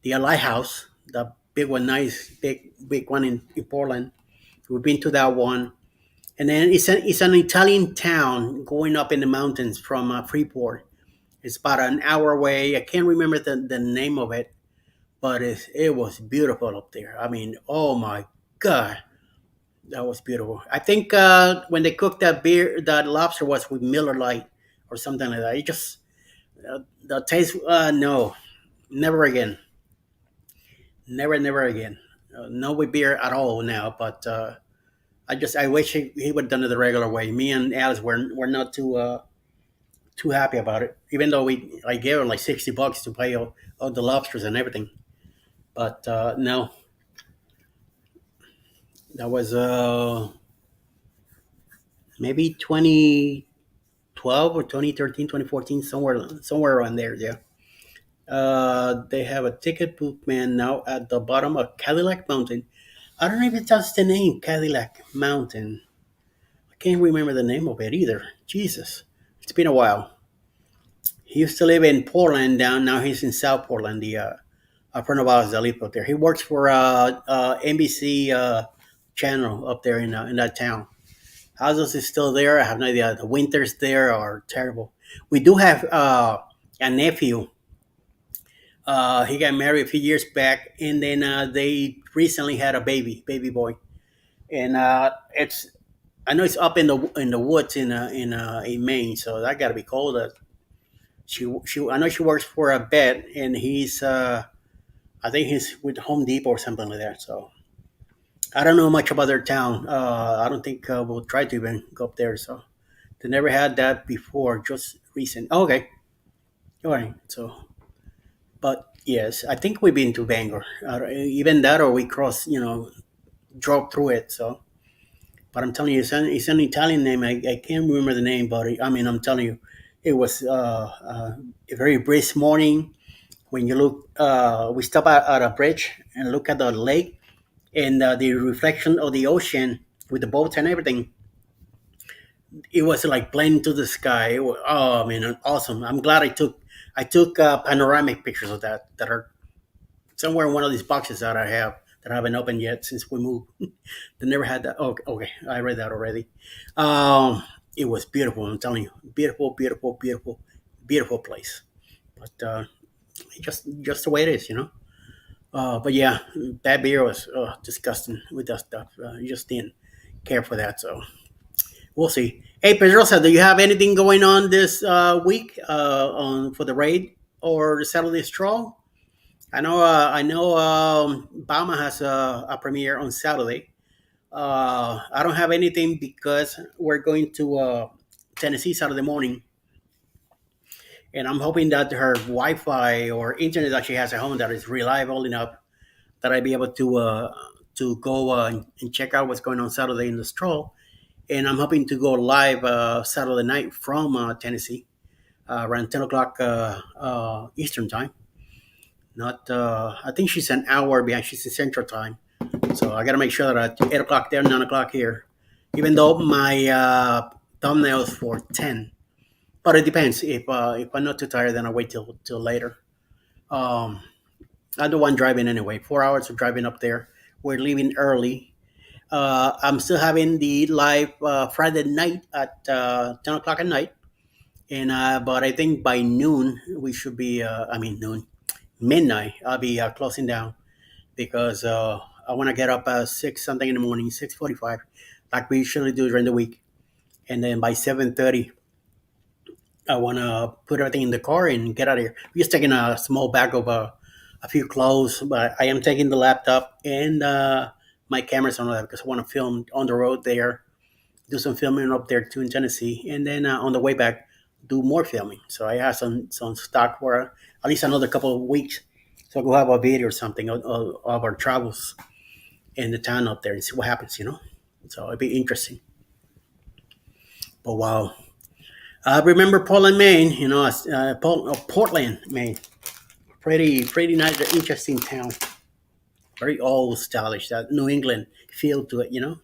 lighthouse, the big one, nice big one in Portland. We've been to that one, and then it's an Italian town going up in the mountains from Freeport. It's about an hour away. I can't remember the name of it, but it was beautiful up there. I mean, oh my god, that was beautiful. I think when they cooked that lobster was with Miller Lite or something like that. It just the taste. No, never again. Never, never again. No with beer at all now. But I wish he would have done it the regular way. Me and Alice were not too happy about it. Even though I gave her like $60 to pay all the lobsters and everything. But no, that was maybe 2012 or 2013, 2014, somewhere around there. Yeah. They have a ticket booth man now at the bottom of Cadillac Mountain. I don't know if that's the name, Cadillac Mountain. I can't remember the name of it either. Jesus, it's been a while. He used to live in Portland down. Now he's in South Portland. A friend of ours that lives up there. He works for NBC channel up there in that town. Houses is still there. I have no idea. The winters there are terrible. We do have a nephew. He got married a few years back, and then they recently had a baby boy. And it's I know it's up in the woods in Maine, so that got to be cold. She I know she works for a vet, and he's I think he's with Home Depot or something like that. So I don't know much about their town. I don't think we'll try to even go up there. So they never had that before, just recent. Oh, okay, all right. So, but yes, I think we've been to Bangor. Even that, or we crossed, drove through it. So, but I'm telling you, it's an Italian name. I can't remember the name, but I mean, I'm telling you, It was a very brisk morning. When you look, we stop at a bridge and look at the lake and the reflection of the ocean with the boats and everything. It was like blending to the sky. Oh man, awesome! I'm glad I took panoramic pictures of that that are somewhere in one of these boxes that I have that I haven't opened yet since we moved. They never had that. Oh, okay, I read that already. It was beautiful. I'm telling you, beautiful, beautiful, beautiful, beautiful place. But just the way it is, you know. But yeah, that beer was disgusting with that stuff. You just didn't care for that, so we'll see. Hey, Pedrosa, do you have anything going on this week on for the raid or the Saturday Stroll? I know. Bama has a premiere on Saturday. I don't have anything because we're going to Tennessee Saturday morning, and I'm hoping that her Wi-Fi or internet that she has at home that is reliable enough that I'd be able to go and check out what's going on Saturday in the stroll. And I'm hoping to go live Saturday night from Tennessee around 10 o'clock Eastern time. Not, I think she's an hour behind. She's in Central time, so I got to make sure that at 8 o'clock there, 9 o'clock here. Even though my thumbnails for 10, but it depends. If I'm not too tired, then I wait till later. Um, I'm the one driving anyway. 4 hours of driving up there. We're leaving early. I'm still having the live Friday night at 10 o'clock at night, and but I think by noon we should be. I mean noon, midnight. I'll be closing down because I want to get up at 6 something in the morning, 6:45, like we usually do during the week, and then by 7:30 I want to put everything in the car and get out of here. We're just taking a small bag of a few clothes, but I am taking the laptop and my cameras on that because I want to film on the road there, do some filming up there too in Tennessee, and then on the way back, do more filming. So I have some stock for at least another couple of weeks. So I will have a video or something of our travels in the town up there and see what happens, you know? So it'd be interesting. But wow. I remember Portland, Maine, Portland, Maine. Pretty nice, interesting town. Very old, stylish, that New England feel to it, you know.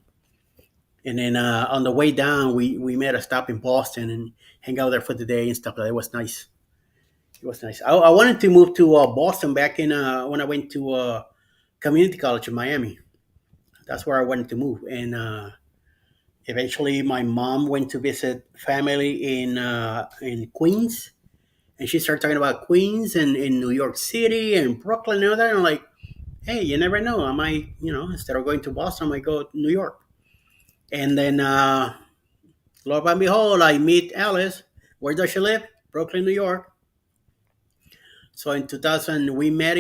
And then on the way down, we made a stop in Boston and hang out there for the day and stuff. Like that. It was nice. It was nice. I wanted to move to Boston back in when I went to community college in Miami. That's where I wanted to move. And eventually, my mom went to visit family in Queens, and she started talking about Queens and in New York City and Brooklyn and all that. And I'm like, hey, you never know. I might, instead of going to Boston, I might go to New York. And then, lo and behold, I meet Alice. Where does she live? Brooklyn, New York. So in 2000, we met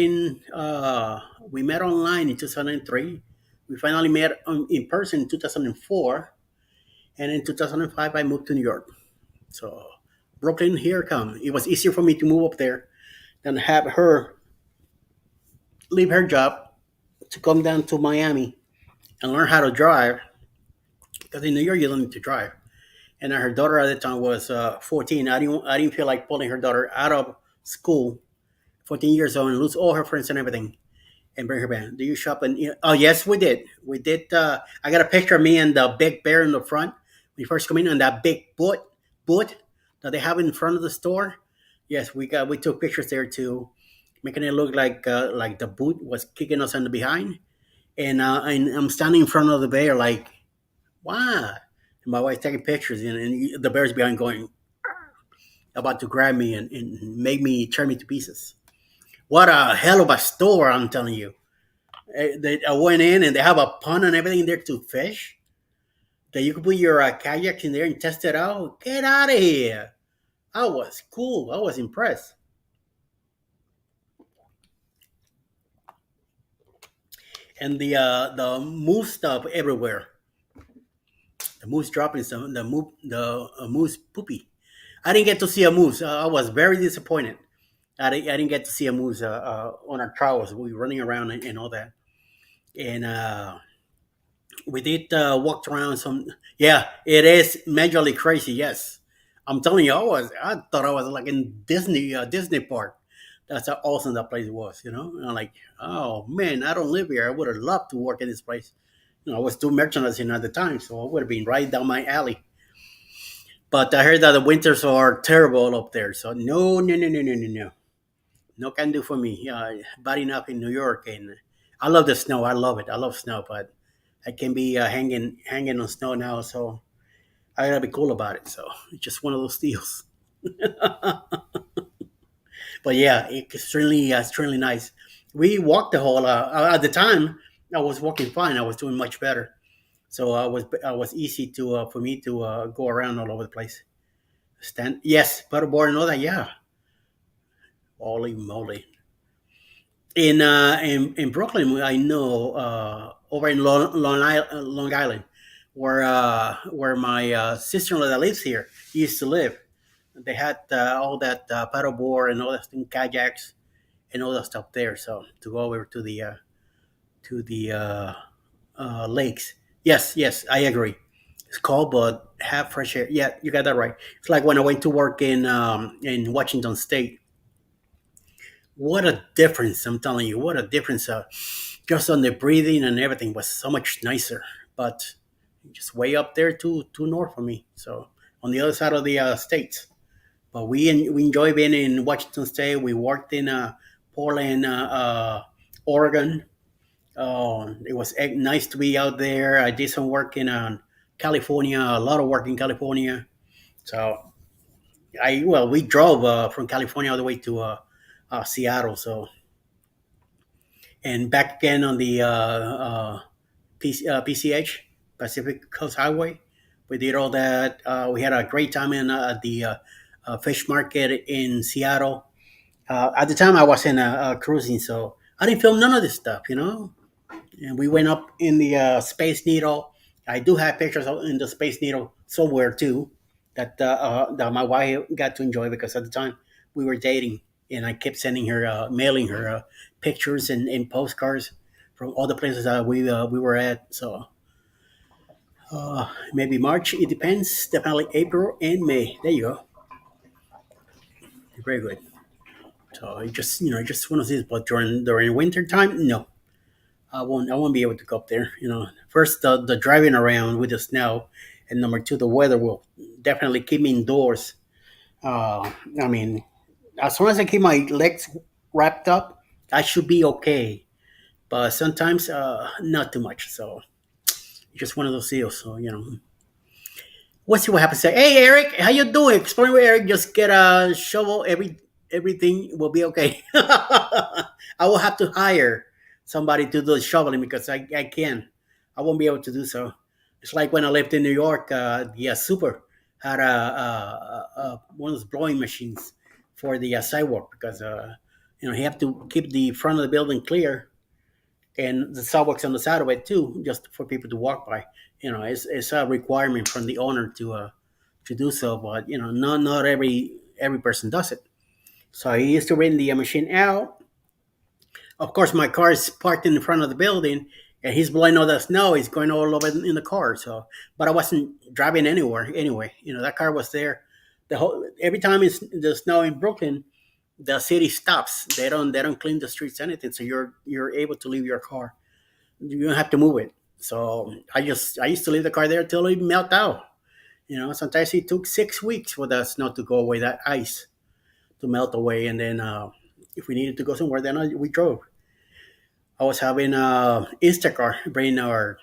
online in 2003. We finally met in person in 2004, and in 2005, I moved to New York. So Brooklyn, here come. It was easier for me to move up there than have her leave her job to come down to Miami and learn how to drive. Because in New York, you don't need to drive. And her daughter at the time was 14. I didn't feel like pulling her daughter out of school, 14 years old, and lose all her friends and everything, and bring her back. Do you shop? And oh yes, we did. We did. I got a picture of me and the big bear in the front. We first come in on that big boot that they have in front of the store. Yes, we took pictures there too, making it look like the boot was kicking us in the behind, and I'm standing in front of the bear like, wow. And my wife's taking pictures, and the bear's behind going about to grab me and make me turn me to pieces. What a hell of a store, I'm telling you. I went in and they have a pond and everything there to fish. That you can put your kayak in there and test it out. Get out of here. I was cool. I was impressed. And the moose stuff everywhere. The moose dropping some the moose poopy. I didn't get to see a moose. I was very disappointed. I didn't get to see a moose on our travels. We were running around and all that. And we did walk around some. Yeah, it is majorly crazy. Yes, I'm telling you, I thought I was like in Disney park. That's how awesome that place was, you know. And I'm like, oh man, I don't live here. I would have loved to work in this place. You know, I was doing merchandising at the time, so I would have been right down my alley. But I heard that the winters are terrible up there. So no, no, no, no, no, no, no, no can do for me. Bad enough in New York, and I love the snow. I love it. I love snow, but I can be hanging on snow now. So I gotta be cool about it. So it's just one of those deals. But yeah, extremely nice. We walked the whole. At the time, I was walking fine. I was doing much better. So I was easy to for me to go around all over the place. Stand yes, paddleboard and all that. Yeah, holy moly! In Brooklyn, I know over in Long Island, where my sister-in-law that lives here used to live. They had all that paddleboard and all that thing, kayaks and all that stuff there. So to go over to the lakes. Yes, yes, I agree. It's cold, but have fresh air. Yeah, you got that right. It's like when I went to work in Washington State. What a difference! I'm telling you, what a difference. Just on the breathing and everything was so much nicer. But just way up there too north for me. So on the other side of the states. But we enjoy being in Washington State. We worked in Portland, Oregon. It was nice to be out there. I did some work in California, a lot of work in California. So we drove from California all the way to Seattle. So and back again on the PCH, Pacific Coast Highway. We did all that. We had a great time in the fish market in Seattle. At the time, I wasn't cruising, so I didn't film none of this stuff, you know. And we went up in the Space Needle. I do have pictures in the Space Needle somewhere too that my wife got to enjoy because at the time we were dating, and I kept sending her, mailing her pictures and postcards from all the places that we were at. So maybe March. It depends. Definitely April and May. There you go. Very good. So it just just one of these. But during winter time, no, I won't be able to go up there. You know, first the driving around with the snow, and number two the weather will definitely keep me indoors. I mean, as long as I keep my legs wrapped up, I should be okay. But sometimes not too much. So it's just one of those deals. So we'll see what happens. Say, hey Eric, how you doing? Explain with Eric. Just get a shovel. Everything will be okay. I will have to hire somebody to do the shoveling because I can. I won't be able to do so. It's like when I lived in New York. The super had one of those blowing machines for the sidewalk because he have to keep the front of the building clear and the sidewalks on the side of it too, just for people to walk by. It's a requirement from the owner to do so, but not every person does it. So he used to rent the machine out. Of course, my car is parked in front of the building, and he's blowing all the snow. He's going all over in the car. So, but I wasn't driving anywhere anyway. That car was there. The whole every time it's the snow in Brooklyn, the city stops. They don't clean the streets anything. So you're able to leave your car. You don't have to move it. So I used to leave the car there till it melt out. Sometimes it took 6 weeks for the snow to go away, that ice to melt away, and then if we needed to go somewhere, then we drove. I was having Instacar bring our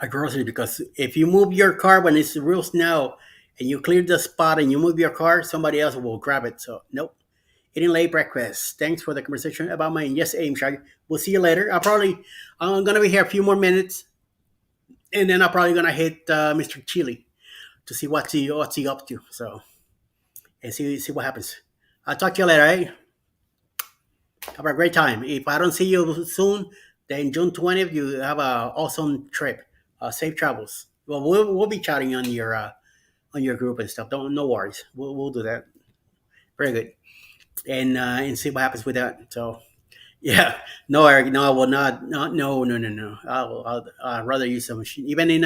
grocery because if you move your car when it's real snow and you clear the spot and you move your car, somebody else will grab it. So nope. Eating late breakfast. Thanks for the conversation about mine. Yes, Aim Shag. We'll see you later. I'm gonna be here a few more minutes, and then I'm probably gonna hit Mr. Chili to see what's he up to. So and see what happens. I'll talk to you later. Eh? Have a great time. If I don't see you soon, then June 20th, you have an awesome trip. Safe travels. Well, we'll be chatting on your group and stuff. Don't No worries. We'll do that. Very good. And see what happens with that. So yeah, no, Eric, no, I will not. No, no, no, no, no. I'd rather use a machine, even in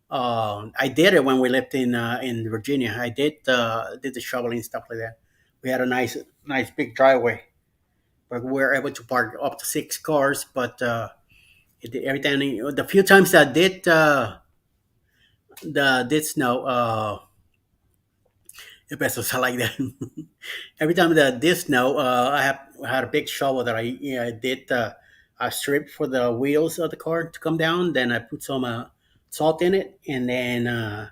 I did it when we lived in Virginia. I did the shoveling stuff like that. We had a nice big driveway, but we were able to park up to 6 cars. But every time, the few times that did snow, the pesos are like that. Every time that did snow, I had a big shovel that I did a strip for the wheels of the car to come down. Then I put some salt in it, and then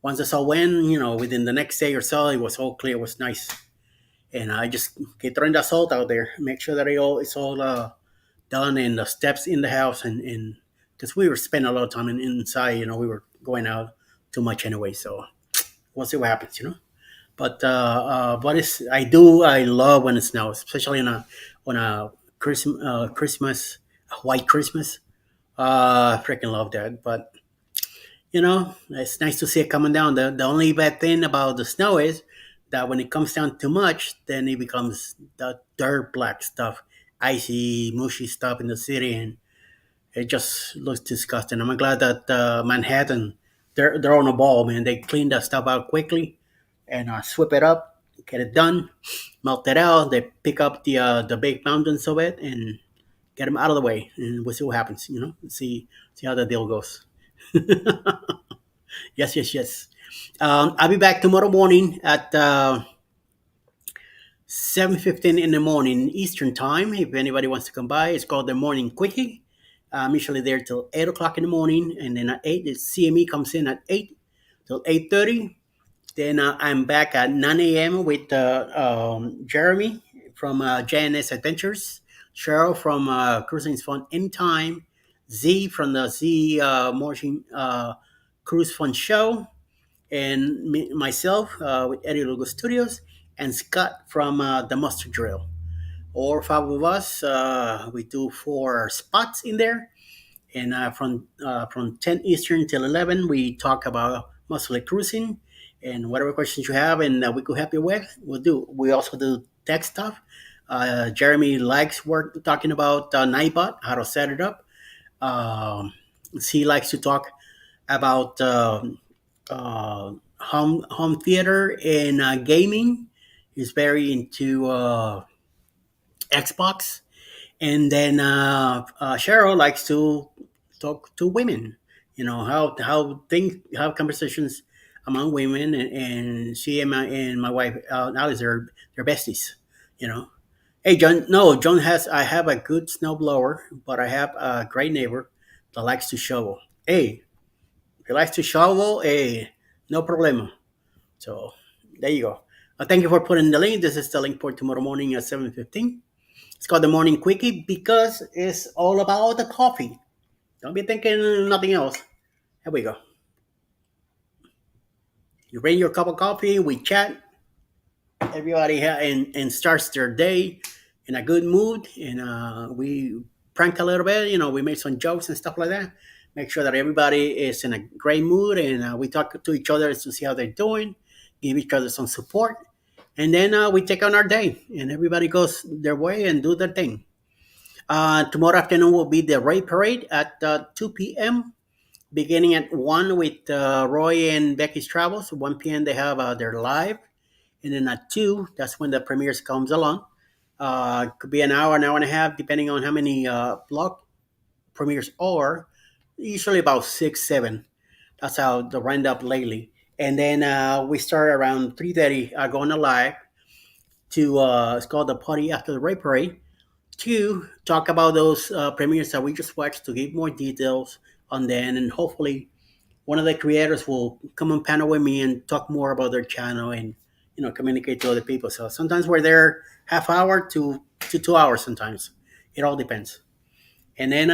once I saw when, within the next day or so, it was all clear. It was nice, and I just keep throwing the salt out there, make sure that it's all done, and the steps in the house, and because we were spending a lot of time inside, we were going out too much anyway. So we'll see what happens. But I love when it snows, especially on a Christmas, a white Christmas. I freaking love that. But it's nice to see it coming down. The only bad thing about the snow is that when it comes down too much, then it becomes the dirt black stuff, icy, mushy stuff in the city, and it just looks disgusting. I'm glad that Manhattan, they're on a ball, man. They clean that stuff out quickly and sweep it up, get it done, melt it out. They pick up the big mountains of it and get them out of the way, and we'll see what happens. See how the deal goes. Yes, yes, yes. I'll be back tomorrow morning at 7:15 in the morning Eastern time. If anybody wants to come by, it's called the Morning Quickie. I'm usually there till 8 o'clock in the morning, and then at 8, the CME comes in at 8 till 8:30. Then I'm back at 9 a.m. with Jeremy from JNS Adventures, Cheryl from Cruising Fun Anytime, Z from the Z Morning Cruise Fun Show, and myself with Eddie Lugo Studios, and Scott from the Mustard Drill. Or five of us, we do 4 spots in there, and from 10 Eastern till 11, we talk about mostly cruising and whatever questions you have, and we could help you with. We'll do. We also do tech stuff. Jeremy likes work talking about Nightbot, how to set it up. Um, he likes to talk about home theater and gaming. He's very into Xbox, and then Cheryl likes to talk to women. How conversations among women, and she and my wife Alice they're besties. You know. Hey John, no, John has. I have a good snowblower, but I have a great neighbor that likes to shovel. Hey, if he likes to shovel, hey, no problema. So there you go. Thank you for putting the link. This is the link for tomorrow morning at 7:15. It's called the Morning Quickie because it's all about the coffee. Don't be thinking nothing else. Here we go. You bring your cup of coffee, we chat. Everybody and starts their day in a good mood, and we prank a little bit. We make some jokes and stuff like that. Make sure that everybody is in a great mood, and we talk to each other to see how they're doing, give each other some support, and then we take on our day, and everybody goes their way and do their thing. Tomorrow afternoon will be the Ray Parade at 2 p.m., beginning at 1 with Roy and Becky's Travels. 1 p.m. they have their live. And then at 2, that's when the premieres comes along. Could be an hour and a half, depending on how many block premieres are. Usually about 6, 7. That's how the round up lately. And then we start around 3:30 going live to, it's called the Party After the Ray Parade, to talk about those premieres that we just watched, to give more details on them, and hopefully one of the creators will come on panel with me and talk more about their channel, and communicate to other people. So sometimes we're there half hour to 2 hours. Sometimes it all depends. And then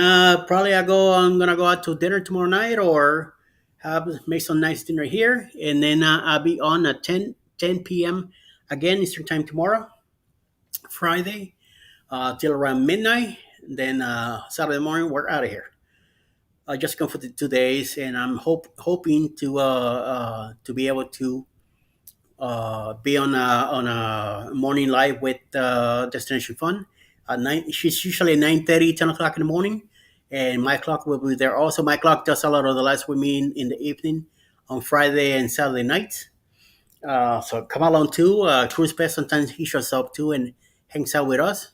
probably I'm gonna go out to dinner tomorrow night, or make some nice dinner here, and then I'll be on at 10 p.m. again Eastern time tomorrow, Friday, till around midnight. Then Saturday morning we're out of here. I just come for the 2 days, and I'm hoping to be able to be on a morning live with Destination Fun at 9. She's usually 9:30, 10 o'clock in the morning, and my clock will be there also. My clock does a lot of the lives with me in the evening on Friday and Saturday nights. So come along too. Cruz Pest sometimes he shows up too and hangs out with us.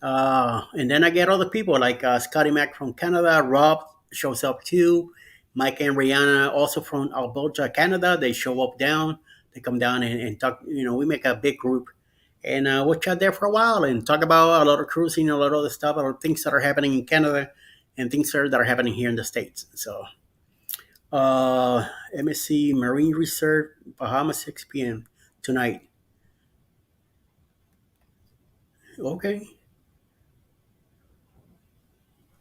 And then I get other people like Scotty Mac from Canada. Rob shows up too. Mike and Rihanna also from Alberta, Canada. They show up down. They come down and talk. We make a big group, and we'll chat there for a while and talk about a lot of cruising, a lot of other stuff, a lot of things that are happening in Canada, and things that are happening here in the States. So, MSC Marine Reserve, Bahamas, 6 p.m. tonight. Okay,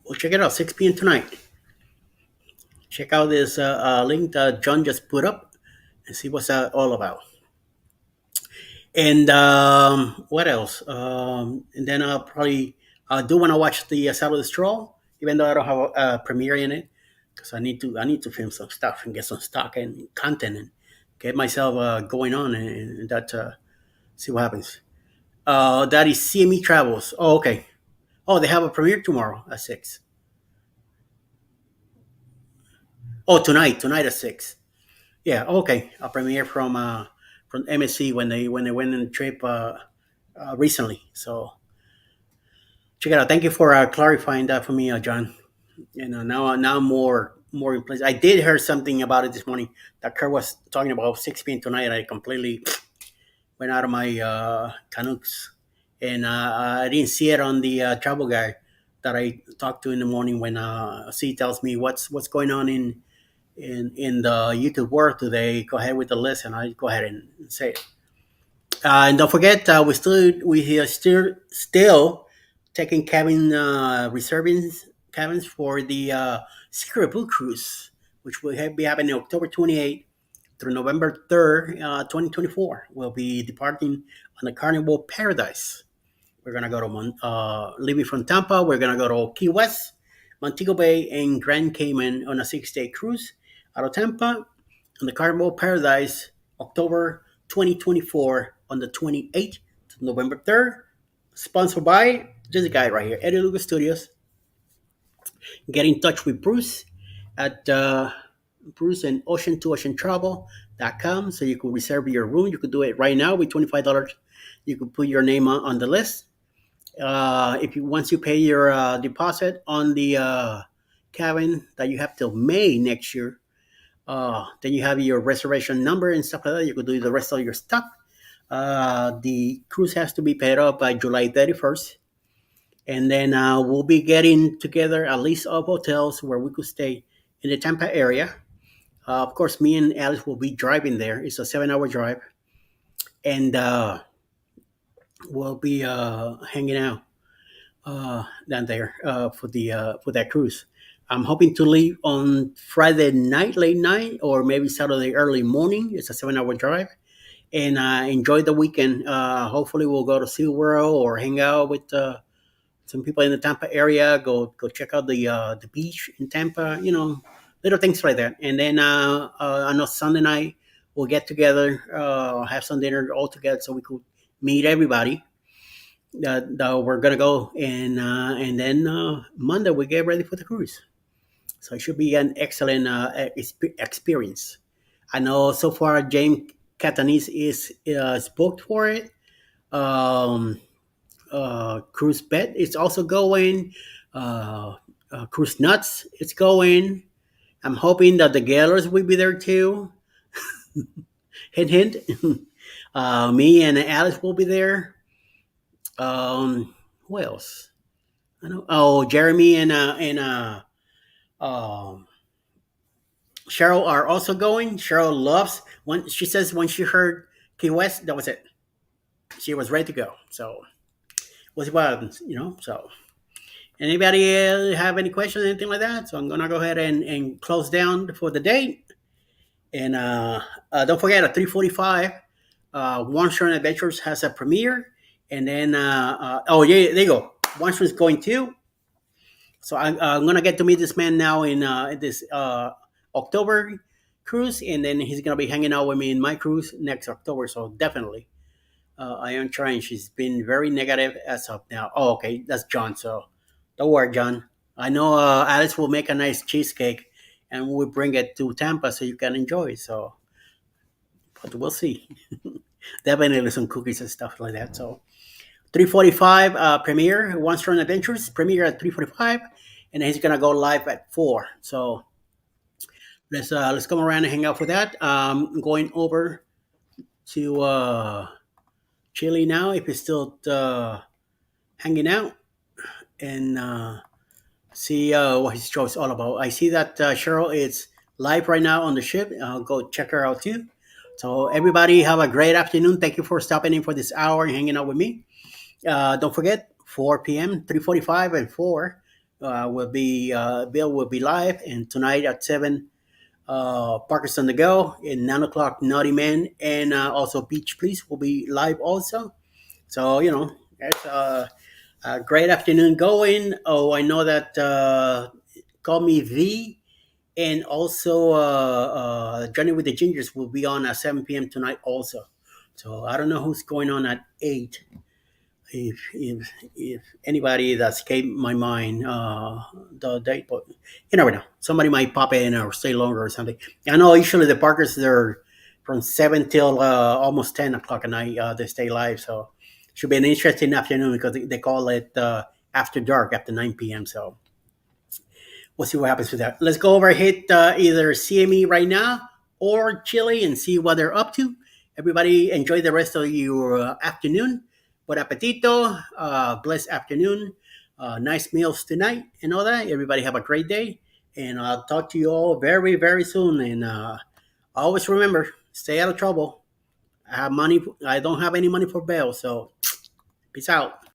we'll check it out. 6 p.m. tonight. Check out this link that John just put up and see what's that all about. And what else? And then I'll probably do want to watch the Saturday Stroll, even though I don't have a premiere in it, because I need to film some stuff and get some stock and content and get myself going on and that see what happens. That is CME Travels. Oh, okay. Oh, they have a premiere tomorrow at 6. Oh, tonight at 6. Yeah, okay. A premiere from MSC when they went on the trip recently. So check it out. Thank you for clarifying that for me, John. Now I'm more in place. I did hear something about it this morning that Kurt was talking about 6 p.m. tonight. I completely went out of my Canucks, and I didn't see it on the travel guy that I talked to in the morning when C tells me what's going on in the YouTube world today. Go ahead with the list, and I go ahead and say it. And don't forget, we are still taking cabin reserving cabins for the Secret Blue Cruise, which will be happening October 28th through November 3rd, 2024. We'll be departing on the Carnival Paradise. We're gonna go to leaving from Tampa. We're gonna go to Key West, Montego Bay, and Grand Cayman on a 6-day cruise out of Tampa on the Carnival Paradise, October 2024 on the 28th to November 3rd. Sponsored by this guy right here, Eddie Lucas Studios. Get in touch with Bruce at Bruce and ocean2oceantravel.com so you can reserve your room. You could do it right now with $25. You could put your name on the list. If you once you pay your deposit on the cabin that you have till May next year, then you have your reservation number and stuff like that. You could do the rest of your stuff. The cruise has to be paid up by July 31st. And then we'll be getting together a list of hotels where we could stay in the Tampa area. Of course, me and Alice will be driving there. It's a 7-hour drive. And we'll be hanging out down there for that cruise. I'm hoping to leave on Friday night, late night, or maybe Saturday early morning. It's a 7-hour drive, and enjoy the weekend. Hopefully, we'll go to SeaWorld or hang out with some people in the Tampa area. Go check out the beach in Tampa. Little things like that. And then on a Sunday night, we'll get together, have some dinner all together, so we could meet everybody that we're gonna go, and then Monday we get ready for the cruise. So it should be an excellent experience. I know so far James Catanis is booked for it. Um, Cruise Bet is also going. Cruise Nuts is going. I'm hoping that the Gallers will be there too. Hint, hint. Me and Alice will be there. Who else? I know. Oh, Jeremy and um, Cheryl are also going. Cheryl loves when she says when she heard Key West, that was it. She was ready to go. So we'll see what happens. So anybody have any questions, anything like that? So I'm gonna go ahead and close down for the day. And don't forget at 3:45, One Shore Adventures has a premiere. And then oh yeah, there you go. One Shore is going too. So I'm gonna get to meet this man now in this October cruise, and then he's gonna be hanging out with me in my cruise next October. So definitely, I am trying. She's been very negative as of now. Oh, okay, that's John. So don't worry, John. I know Alice will make a nice cheesecake, and we'll bring it to Tampa so you can enjoy. So, but we'll see. Definitely some cookies and stuff like that. So 3:45 premiere, One Strong Adventures premiere at 3:45, and then he's gonna go live at 4. So let's come around and hang out for that. Going over to Chile now if he's still hanging out and see what his show is all about. I see that Cheryl is live right now on the ship. I'll go check her out too. So everybody have a great afternoon. Thank you for stopping in for this hour and hanging out with me. Don't forget 4 p.m., 3:45 and 4 will be Bill will be live, and tonight at 7 Parker's on the go, and 9 o'clock Naughty Man, and also Beach Please will be live also. So it's a great afternoon going. Oh, I know that Call Me V and also Johnny with the Gingers will be on at 7 p.m. tonight also. So I don't know who's going on at 8. If anybody that escaped my mind the date, but you never know. Somebody might pop in or stay longer or something. I know usually the Parkers they're from 7 till almost 10 o'clock at night. They stay live, so should be an interesting afternoon because they call it after dark after 9 p.m. So we'll see what happens with that. Let's go over hit either CME right now or Chile and see what they're up to. Everybody enjoy the rest of your afternoon. Buen appetito. Blessed afternoon. Nice meals tonight and all that. Everybody have a great day. And I'll talk to you all very, very soon. And always remember, stay out of trouble. I have money. I don't have any money for bail. So peace out.